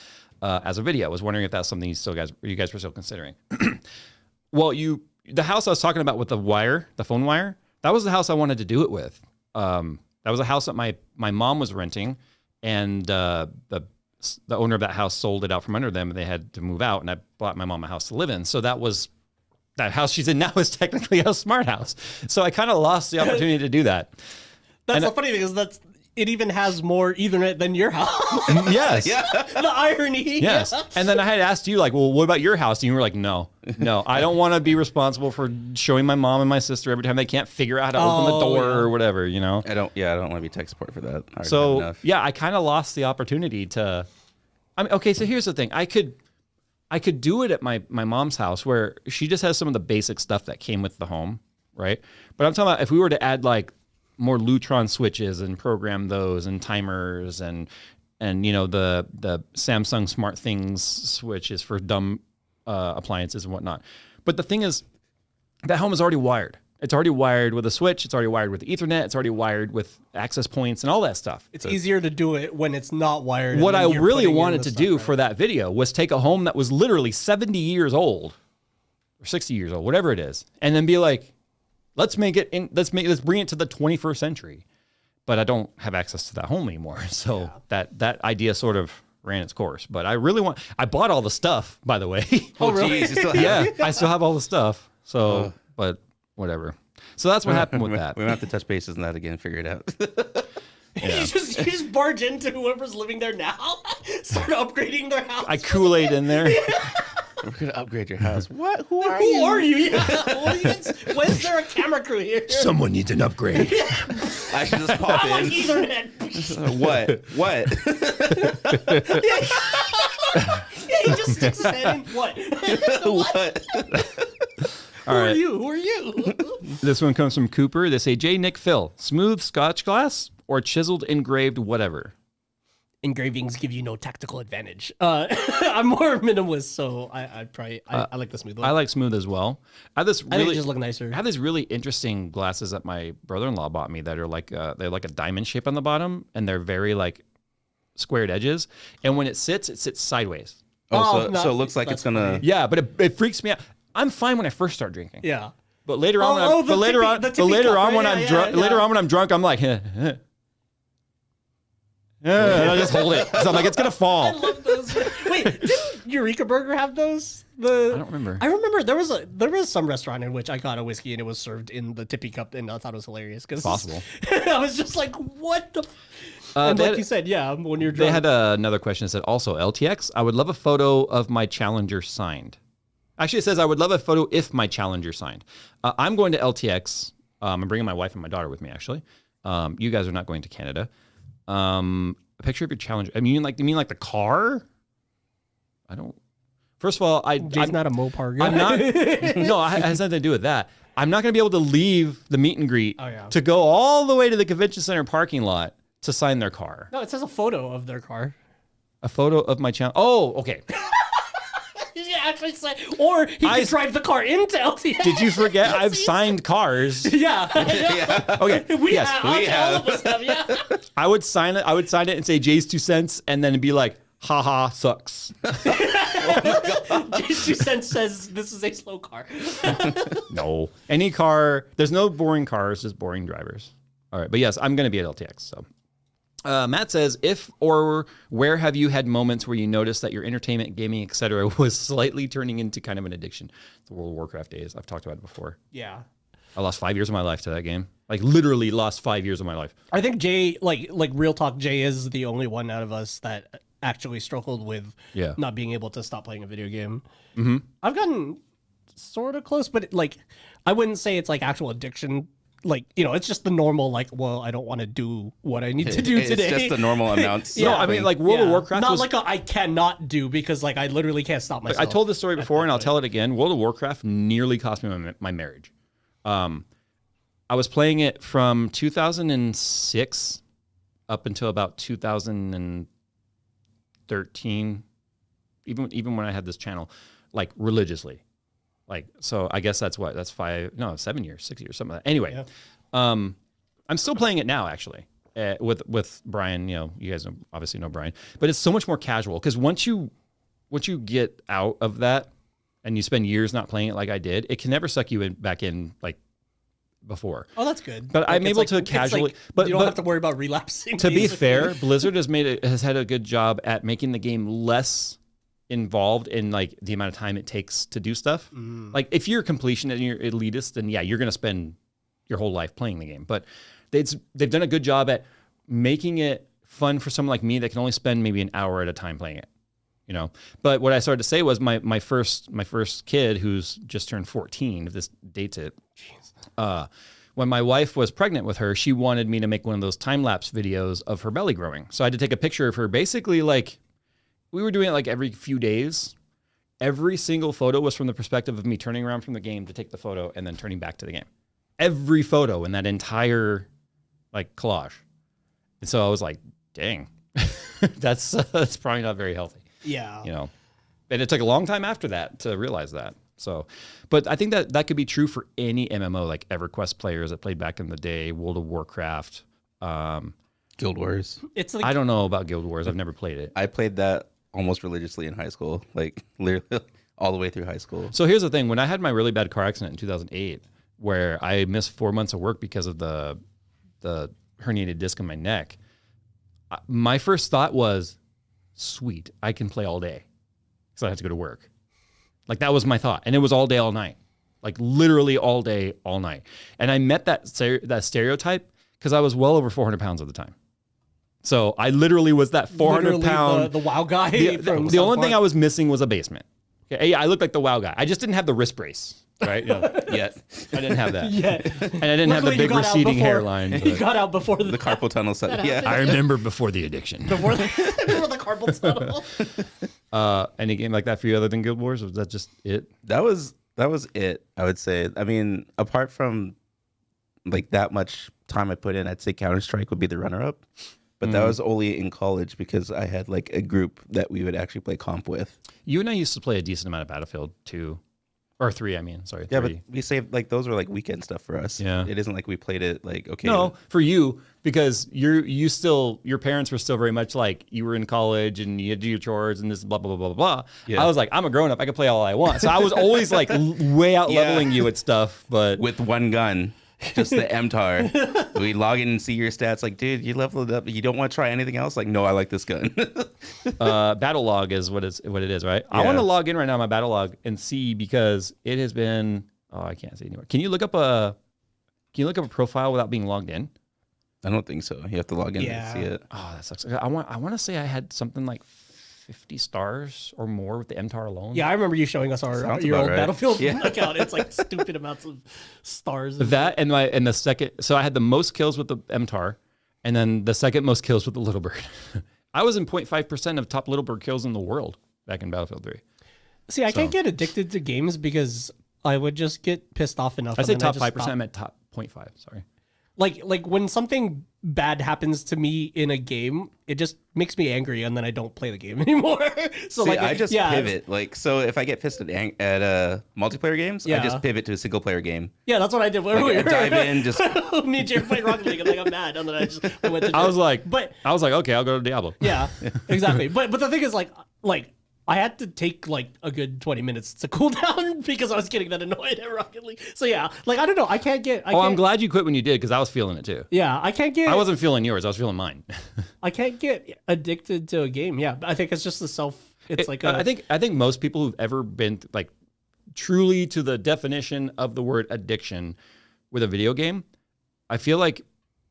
as a video. I was wondering if that's something you guys were still considering." Well, the house I was talking about with the phone wire, that was the house I wanted to do it with. That was a house that my mom was renting, and the owner of that house sold it out from under them, and they had to move out, and I bought my mom a house to live in. So that house she's in now is technically a smart house. So I kind of lost the opportunity to do that. That's the funny thing is it even has more Ethernet than your house. Yes. Yeah. The irony. Yes. Yeah. And then I had asked you, like, well, what about your house? And you were like, no, I don't want to be responsible for showing my mom and my sister every time they can't figure out how to open the door or whatever, you know? I don't want to be tech support for that. So, yeah, I kind of lost the opportunity to, okay, so here's the thing. I could do it at my mom's house where she just has some of the basic stuff that came with the home, right? But I'm talking about if we were to add, like, more Lutron switches and program those and timers and you know the Samsung Smart Things switches for dumb appliances and whatnot. But the thing is, that home is already wired. It's already wired with a switch. It's already wired with Ethernet. It's already wired with access points and all that stuff. It's easier to do it when it's not wired. What I really wanted to do for that video was take a home that was literally 70 years old or 60 years old, whatever it is, and then be like, let's bring it to the 21st century. But I don't have access to that home anymore. So that idea sort of ran its course. But I bought all the stuff, by the way. Oh, really? Geez, you still have it? I still have all the stuff. So, but whatever. So that's what happened with that. We might have to touch bases on that again, figure it out. You just barge into whoever's living there now, start upgrading their house. I Kool-Aid in there. We're going to upgrade your house. What? Who are Who you? are you? Yeah. Why is there a camera crew here? Someone needs an upgrade. I should just pop I like in. Ethernet. What? Yeah, he just sticks his head in. What? What? All right. Who are you? This one comes from Cooper. They say, Jay, Nick, Phil, smooth Scotch glass or chiseled engraved whatever? Engravings give you no tactical advantage. I'm more minimalist, so I like the smooth one. I like smooth as well. I think they just look nicer. I have these really interesting glasses that my brother-in-law bought me that are like they're like a diamond shape on the bottom, and they're very like squared edges. And when it sits sideways. So it looks like it's gonna. funny. Yeah, but it freaks me out. I'm fine when I first start drinking. Yeah. But later on, later on when I'm drunk, I'm like, and I just hold it. So I'm like, it's gonna I fall. love those. Wait, didn't Eureka Burger have those? I don't remember. I remember there was some restaurant in which I got a whiskey and it was served in the tippy cup, and I thought it was hilarious because Possible. I was just like, what the. And like you said, yeah, when you're drunk. They had another question that said, also, LTX, I would love a photo of my Challenger signed. Actually, it says, I would love a photo if my Challenger signed. I'm going to LTX. I'm bringing my wife and my daughter with me, actually. You guys are not going to Canada. A picture of your Challenger. You mean like the car? I don't. First of all, Jay's not a Mopar guy. I'm not. No, it has nothing to do with that. I'm not going to be able to leave the meet and greet to go all the way to the convention center parking lot to sign their car. No, it says a photo of their car. A photo of my Challenger. Oh, okay. He actually said, or he could drive the car into LTX. Did you forget? I've signed cars. Yeah. Okay. We yes. have. we All have. of us have, yeah. I would sign it. I would sign it and say JayzTwoCents, and then be like, haha, sucks. JayzTwoCents says this is a slow car. No. Any car. There's no boring cars, just boring drivers. All right. But yes, I'm going to be at LTX. So Matt says, if or where have you had moments where you noticed that your entertainment, gaming, etc., was slightly turning into kind of an addiction? The World of Warcraft days. I've talked about it before. Yeah. I lost 5 years of my life to that game. Like literally lost 5 years of my life. I think Jay, like real talk, Jay is the only one out of us that actually struggled with not being able to stop playing a video game. Mm-hmm. I've gotten sort of close, but like I wouldn't say it's like actual addiction. Like, you know, it's just the normal, like, well, I don't want to do what I need to do today. It's just the normal amounts. No, I mean, like World of Warcraft not was like I cannot do because like I literally can't stop myself. I told this story before and I'll tell it again. World of Warcraft nearly cost me my marriage. I was playing it from 2006 up until about 2013, even when I had this channel, like religiously. Like, so I guess that's 7 years, 6 years, something like that. Anyway, I'm still playing it now, actually, with Brian. You know, you guys obviously know Brian, but it's so much more casual because once you get out of that and you spend years not playing it like I did, it can never suck you back in like before. Oh, that's good. But like, I'm able to casually. Like, but you don't have to worry about relapsing. To be fair, Blizzard has had a good job at making the game less involved in like the amount of time it takes to do stuff. Like if you're a completionist and you're elitist, then yeah, you're going to spend your whole life playing the game. But they've done a good job at making it fun for someone like me that can only spend maybe an hour at a time playing it. You know, but what I started to say was my first kid, who's just turned 14, if this dates it. When my wife was pregnant with her, she wanted me to make one of those time lapse videos of her belly growing. So I had to take a picture of her, basically like. We were doing it like every few days. Every single photo was from the perspective of me turning around from the game to take the photo and then turning back to the game. Every photo in that entire like collage. And so I was like, dang, that's probably not very healthy. Yeah. You know, and it took a long time after that to realize that. So, but I think that could be true for any MMO, like EverQuest players that played back in the day, World of Warcraft. Guild Wars. It's like, I don't know about Guild Wars. I've never played it. I played that almost religiously in high school, like literally all the way through high school. So here's the thing. When I had my really bad car accident in 2008, where I missed 4 months of work because of the herniated disc in my neck, my first thought was, sweet, I can play all day. So I had to go to work. Like that was my thought. And it was all day, all night. Like literally all day, all night. And I met that stereotype because I was well over 400 pounds at the time. So I literally was that 400 pound. The WoW guy. The only thing I was missing was a basement. Okay, yeah, I looked like the WoW guy. I just didn't have the wrist brace, right? You know, yet. I didn't have that. Yet. And I didn't have the big receding hairline. You got out before The carpal tunnel set. Yeah. I remember before the addiction. before the carpal tunnel. Any game like that for you other than Guild Wars? Was that just it? That was it, I would say. I mean, apart from like that much time I put in, I'd say Counter-Strike would be the runner-up. But that was only in college because I had like a group that we would actually play comp with. You and I used to play a decent amount of Battlefield 2. Or 3, I mean. Sorry, 3. Yeah, but we saved, like, those were like weekend stuff for us. Yeah. It isn't like we played it like, okay. No, for you, because your parents were still very much like, you were in college and you had to do your chores and this blah, blah, blah, blah, blah. Yeah. I was like, I'm a grown up. I can play all I want. So I was always like way out leveling you at stuff, but. With one gun. Just the MTAR. We log in and see your stats. Like, dude, you leveled up. You don't want to try anything else? Like, no, I like this gun. Battle log is what it is, right? Yeah. I want to log in right now on my battle log and see because it has been. Oh, I can't see anymore. Can you look up a profile without being logged in? I don't think so. You have to log in to see it. Oh, that sucks. I want to say I had something like 50 stars or more with the MTAR alone. Yeah, I remember you showing us your old right. Battlefield account. It's like stupid amounts of stars. That and the second, so I had the most kills with the MTAR, and then the second most kills with the Little Bird. I was in 0.5% of top Little Bird kills in the world back in Battlefield 3. See, I can't get addicted to games because I would just get pissed off enough. I say top 5%. I meant top 0.5. Sorry. Like when something bad happens to me in a game, it just makes me angry, and then I don't play the game anymore. So See, like, I just pivot. Like, so if I get pissed at multiplayer games, I just pivot to a single player game. Yeah, that's what I did. Like, I dive in, just me and Jared played Rocket League, and like I'm mad, and then I went to. I was like, okay, I'll go to Diablo. Yeah, exactly. But the thing is, like I had to take like a good 20 minutes to cool down because I was getting that annoyed at Rocket League. So yeah, like I don't know, I can't get. I'm glad you quit when you did because I was feeling it too. Yeah, I can't get. I wasn't feeling yours. I was feeling mine. I can't get addicted to a game. Yeah, I think it's just the self. I think most people who've ever been like truly to the definition of the word addiction with a video game, I feel like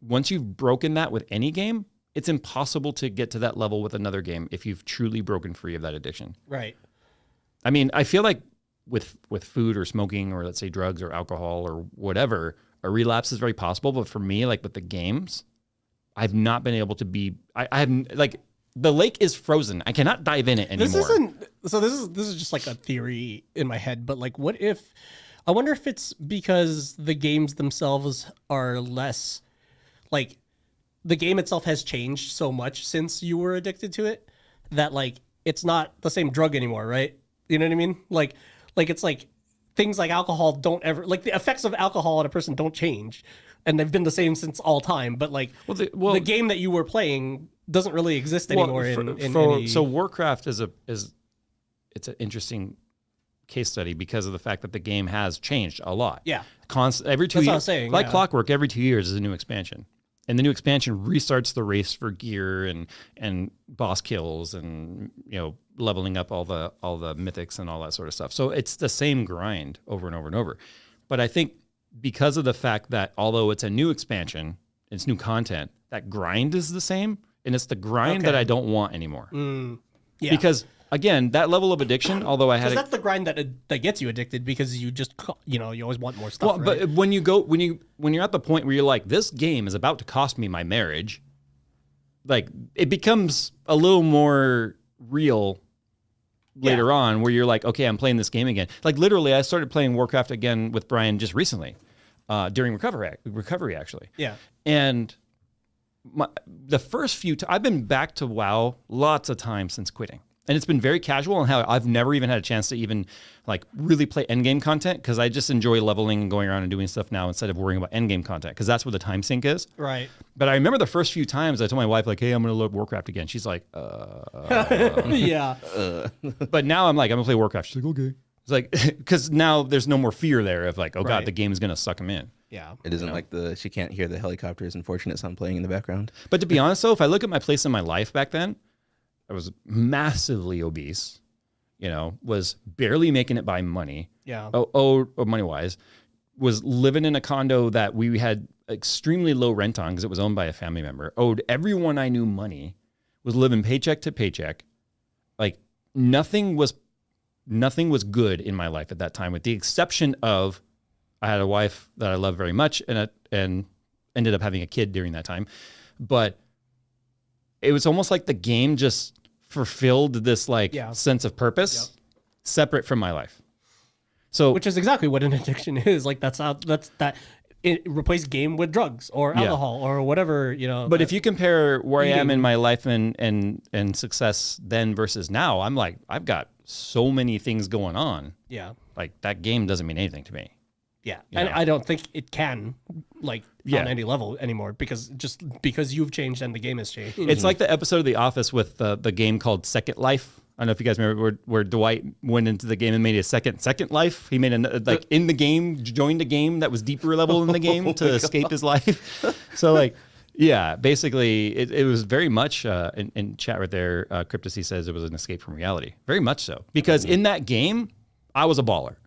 once you've broken that with any game, it's impossible to get to that level with another game if you've truly broken free of that addiction. Right. I mean, I feel like with food or smoking or let's say drugs or alcohol or whatever, a relapse is very possible. But for me, like with the games, I've not been able to be. I haven't like the lake is frozen. I cannot dive in it anymore. This is just like a theory in my head. But like, what if? I wonder if it's because the games themselves are less like the game itself has changed so much since you were addicted to it that like it's not the same drug anymore, right? You know what I mean? Like it's like things like alcohol don't ever like the effects of alcohol on a person don't change, and they've been the same since all time. But like the game that you were playing doesn't really exist anymore. So Warcraft is it's an interesting case study because of the fact that the game has changed a lot. Yeah, every 2 years, what I was saying, like clockwork. Every 2 years is a new expansion. And the new expansion restarts the race for gear and boss kills and leveling up all the mythics and all that sort of stuff. So it's the same grind over and over and over. But I think because of the fact that although it's a new expansion, it's new content, that grind is the same, and it's the grind that I don't want anymore. Yeah. Because again, that level of addiction, although I had that's the grind that gets you addicted because you just you always want more stuff. Well, right? But when you're at the point where you're like, this game is about to cost me my marriage, like it becomes a little more real later on, where you're like, okay, I'm playing this game again. Like literally, I started playing Warcraft again with Brian just recently, during recovery actually. Yeah, and the first few I've been back to WoW lots of times since quitting. And it's been very casual, and how I've never even had a chance to even like really play endgame content because I just enjoy leveling and going around and doing stuff now instead of worrying about endgame content because that's where the time sink is. Right. But I remember the first few times I told my wife like, "Hey, I'm going to load Warcraft again." She's like, "Yeah." But now I'm like, "I'm going to play Warcraft." She's like, "Okay." It's like because now there's no more fear there of like, "Oh God, the game is going to suck him in." Yeah. It isn't like she can't hear the helicopters and Fortunate Son playing in the background. But to be honest, though, if I look at my place in my life back then. I was massively obese, was barely making it by money. Yeah. Money-wise. Was living in a condo that we had extremely low rent on because it was owned by a family member. Owed everyone I knew money. Was living paycheck to paycheck. Like nothing was good in my life at that time, with the exception of I had a wife that I loved very much and ended up having a kid during that time. But it was almost like the game just fulfilled this sense of purpose separate from my life. So, which is exactly what an addiction is. Like it replace game with drugs or alcohol or whatever, But if you compare where I am in my life and success then versus now, I'm like, I've got so many things going on. Yeah. Like that game doesn't mean anything to me. Yeah. And I don't think it can on any level anymore because you've changed and the game has changed. It's like the episode of The Office with the game called Second Life. I don't know if you guys remember where Dwight went into the game and made a second life. He made in the game, joined a game that was deeper level in the game to escape his life. So basically it was very much in chat right there. Cryptosy says it was an escape from reality. Very much so, because in that game, I was a baller.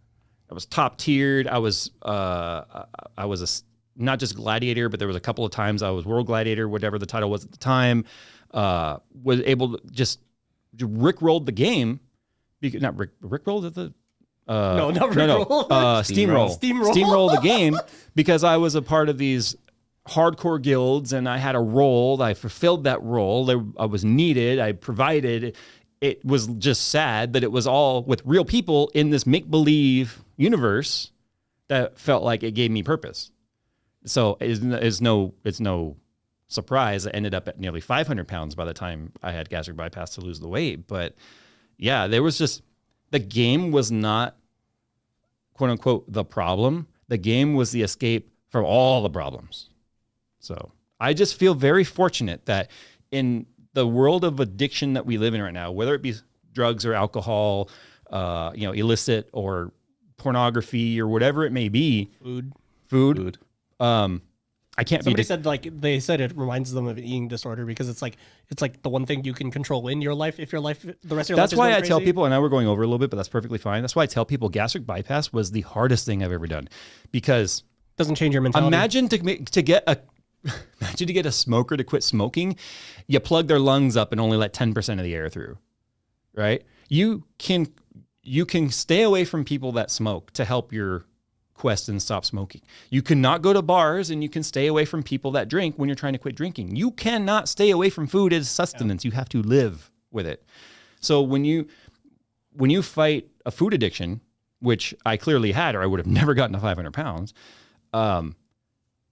I was top tiered. I was not just gladiator, but there was a couple of times I was world gladiator, whatever the title was at the time. Was able to just rickrolled the game. Not rickrolled at the not rickroll. Steamroll the game because I was a part of these hardcore guilds and I had a role. I fulfilled that role. I was needed. I provided. It was just sad that it was all with real people in this make-believe universe that felt like it gave me purpose. So it's no surprise I ended up at nearly 500 pounds by the time I had gastric bypass to lose the weight. But yeah, there was just, the game was not quote unquote the problem. The game was the escape from all the problems. So I just feel very fortunate that in the world of addiction that we live in right now, whether it be drugs or alcohol, illicit or pornography or whatever it may be, food. I can't. Somebody said they said it reminds them of an eating disorder because it's like the one thing you can control in your life. If your life, the rest of your life. That's why I tell people, and now we're going over a little bit, but that's perfectly fine. That's why I tell people gastric bypass was the hardest thing I've ever done, because doesn't change your mentality. Imagine to get a smoker to quit smoking, you plug their lungs up and only let 10% of the air through, right? You can you can stay away from people that smoke to help your quest and stop smoking. You cannot go to bars, and you can stay away from people that drink when you're trying to quit drinking. You cannot stay away from food as sustenance. You have to live with it. So when you fight a food addiction, which I clearly had, or I would have never gotten to 500 pounds,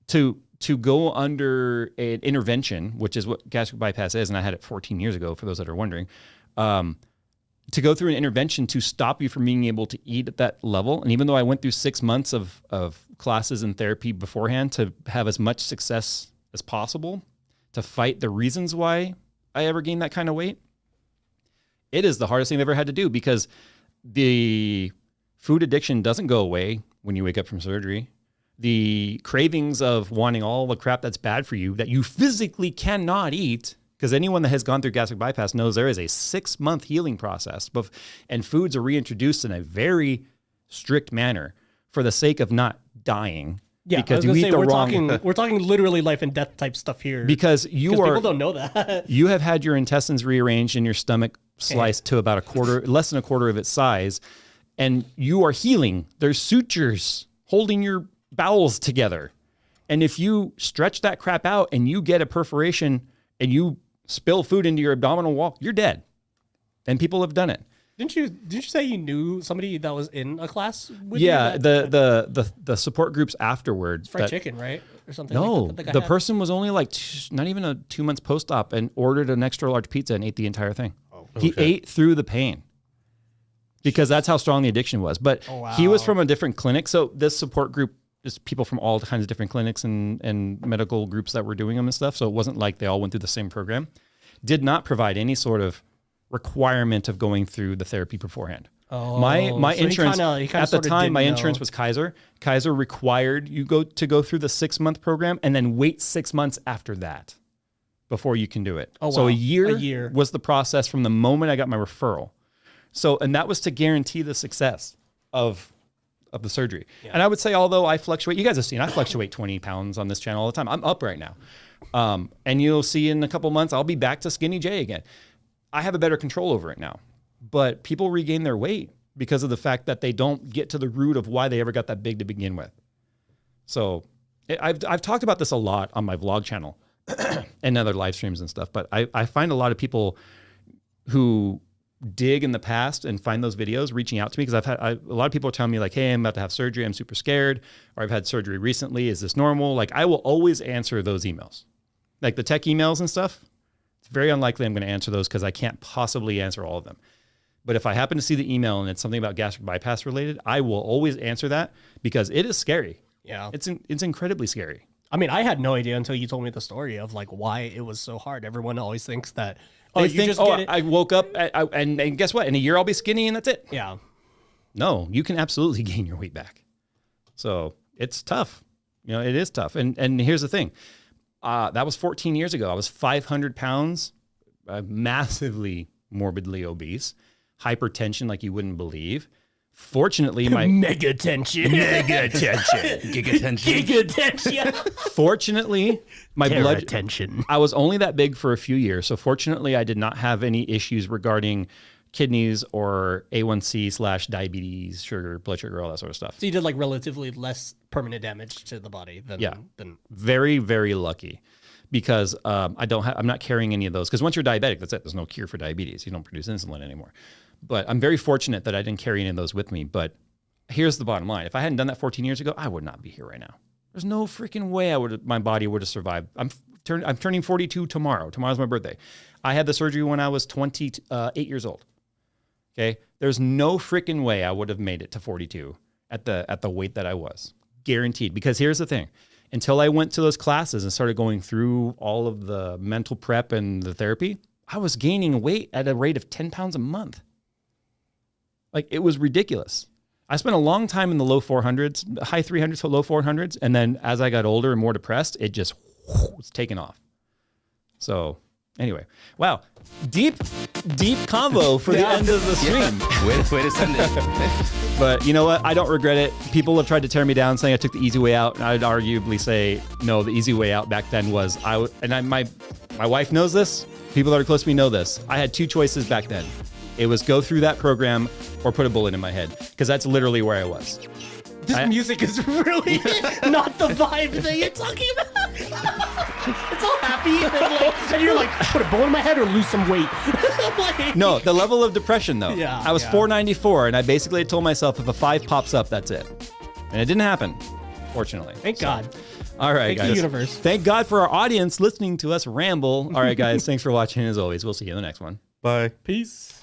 to go under an intervention, which is what gastric bypass is, and I had it 14 years ago, for those that are wondering, to go through an intervention to stop you from being able to eat at that level. And even though I went through 6 months of classes and therapy beforehand to have as much success as possible to fight the reasons why I ever gained that kind of weight, it is the hardest thing I've ever had to do, because the food addiction doesn't go away when you wake up from surgery. The cravings of wanting all the crap that's bad for you that you physically cannot eat, because anyone that has gone through gastric bypass knows there is a 6-month healing process, and foods are reintroduced in a very strict manner for the sake of not dying. Yeah, because you eat the wrong. We're talking literally life and death type stuff here. Because people don't know that. You have had your intestines rearranged and your stomach sliced to about less than a quarter of its size, and you are healing. There's sutures holding your bowels together, and if you stretch that crap out and you get a perforation and you spill food into your abdominal wall, you're dead. And people have done it. Didn't you say you knew somebody that was in a class with Yeah, you? the support groups afterwards. Fried chicken, right? Or something No, like that. the person was only like not even a 2 months post-op, and ordered an extra large pizza and ate the entire thing. He ate through the pain because that's how strong the addiction was. But he was from a different clinic. So this support group is people from all kinds of different clinics and medical groups that were doing them and stuff. So it wasn't like they all went through the same program. Did not provide any sort of requirement of going through the therapy beforehand. My so insurance he kinda at the time, my didn't insurance know. was Kaiser. Kaiser required you to go through the 6-month program and then wait 6 months after that before you can do it. So wow. a A year year. was the process from the moment I got my referral. So, and that was to guarantee the success of the surgery. Yeah. And I would say, although I fluctuate, you guys have seen, I fluctuate 20 pounds on this channel all the time. I'm up right now. And you'll see in a couple months, I'll be back to skinny Jay again. I have a better control over it now, but people regain their weight because of the fact that they don't get to the root of why they ever got that big to begin with. So I've talked about this a lot on my vlog channel and other live streams and stuff, but I find a lot of people who dig in the past and find those videos reaching out to me, because I've had a lot of people are telling me like, hey, I'm about to have surgery, I'm super scared, or I've had surgery recently, is this normal? Like, I will always answer those emails, like the tech emails and stuff. It's very unlikely I'm going to answer those because I can't possibly answer all of them. But if I happen to see the email and it's something about gastric bypass related, I will always answer that, because it is scary. Yeah, it's incredibly scary. I mean, I had no idea until you told me the story of like why it was so hard. Everyone always thinks that, they think, I woke up and guess what? In a year I'll be skinny and that's it. Yeah. No, you can absolutely gain your weight back. So it's tough. You know, it is tough. And here's the thing. That was 14 years ago. I was 500 pounds, massively morbidly obese, hypertension like you wouldn't believe. Fortunately, my mega tension. Fortunately, my blood tension. I was only that big for a few years, so fortunately, I did not have any issues regarding kidneys or A1C/diabetes, sugar, blood sugar, all that sort of stuff. So you did like relatively less permanent damage to the body than Very, very lucky, because I'm not carrying any of those. Because once you're diabetic, that's it. There's no cure for diabetes. You don't produce insulin anymore. But I'm very fortunate that I didn't carry any of those with me. But here's the bottom line. If I hadn't done that 14 years ago, I would not be here right now. There's no freaking way my body would have survived. I'm turning 42 tomorrow. Tomorrow's my birthday. I had the surgery when I was 28 years old. Okay? There's no freaking way I would have made it to 42 at the weight that I was. Guaranteed. Because here's the thing. Until I went to those classes and started going through all of the mental prep and the therapy, I was gaining weight at a rate of 10 pounds a month. Like, it was ridiculous. I spent a long time in the low 400s, high 300s to low 400s. And then as I got older and more depressed, it just was taken off. So anyway, wow. Deep convo for the end of the stream. Way to send it. But you know what? I don't regret it. People have tried to tear me down saying I took the easy way out. And I'd arguably say, no, the easy way out back then was, my wife knows this. People that are close to me know this. I had two choices back then. It was go through that program or put a bullet in my head, because that's literally where I was. This music is really not the vibe that you're talking about. It's all happy, and you're like, put a bullet in my head or lose some weight. Like, No, the level of depression though. Yeah, I was yeah. 494, and I basically told myself if a 5 pops up, that's it. And it didn't happen, fortunately. Thank God. All right, Thank guys. the universe. Thank God for our audience listening to us ramble. All right, guys. Thanks for watching. As always, we'll see you in the next one. Bye. Peace.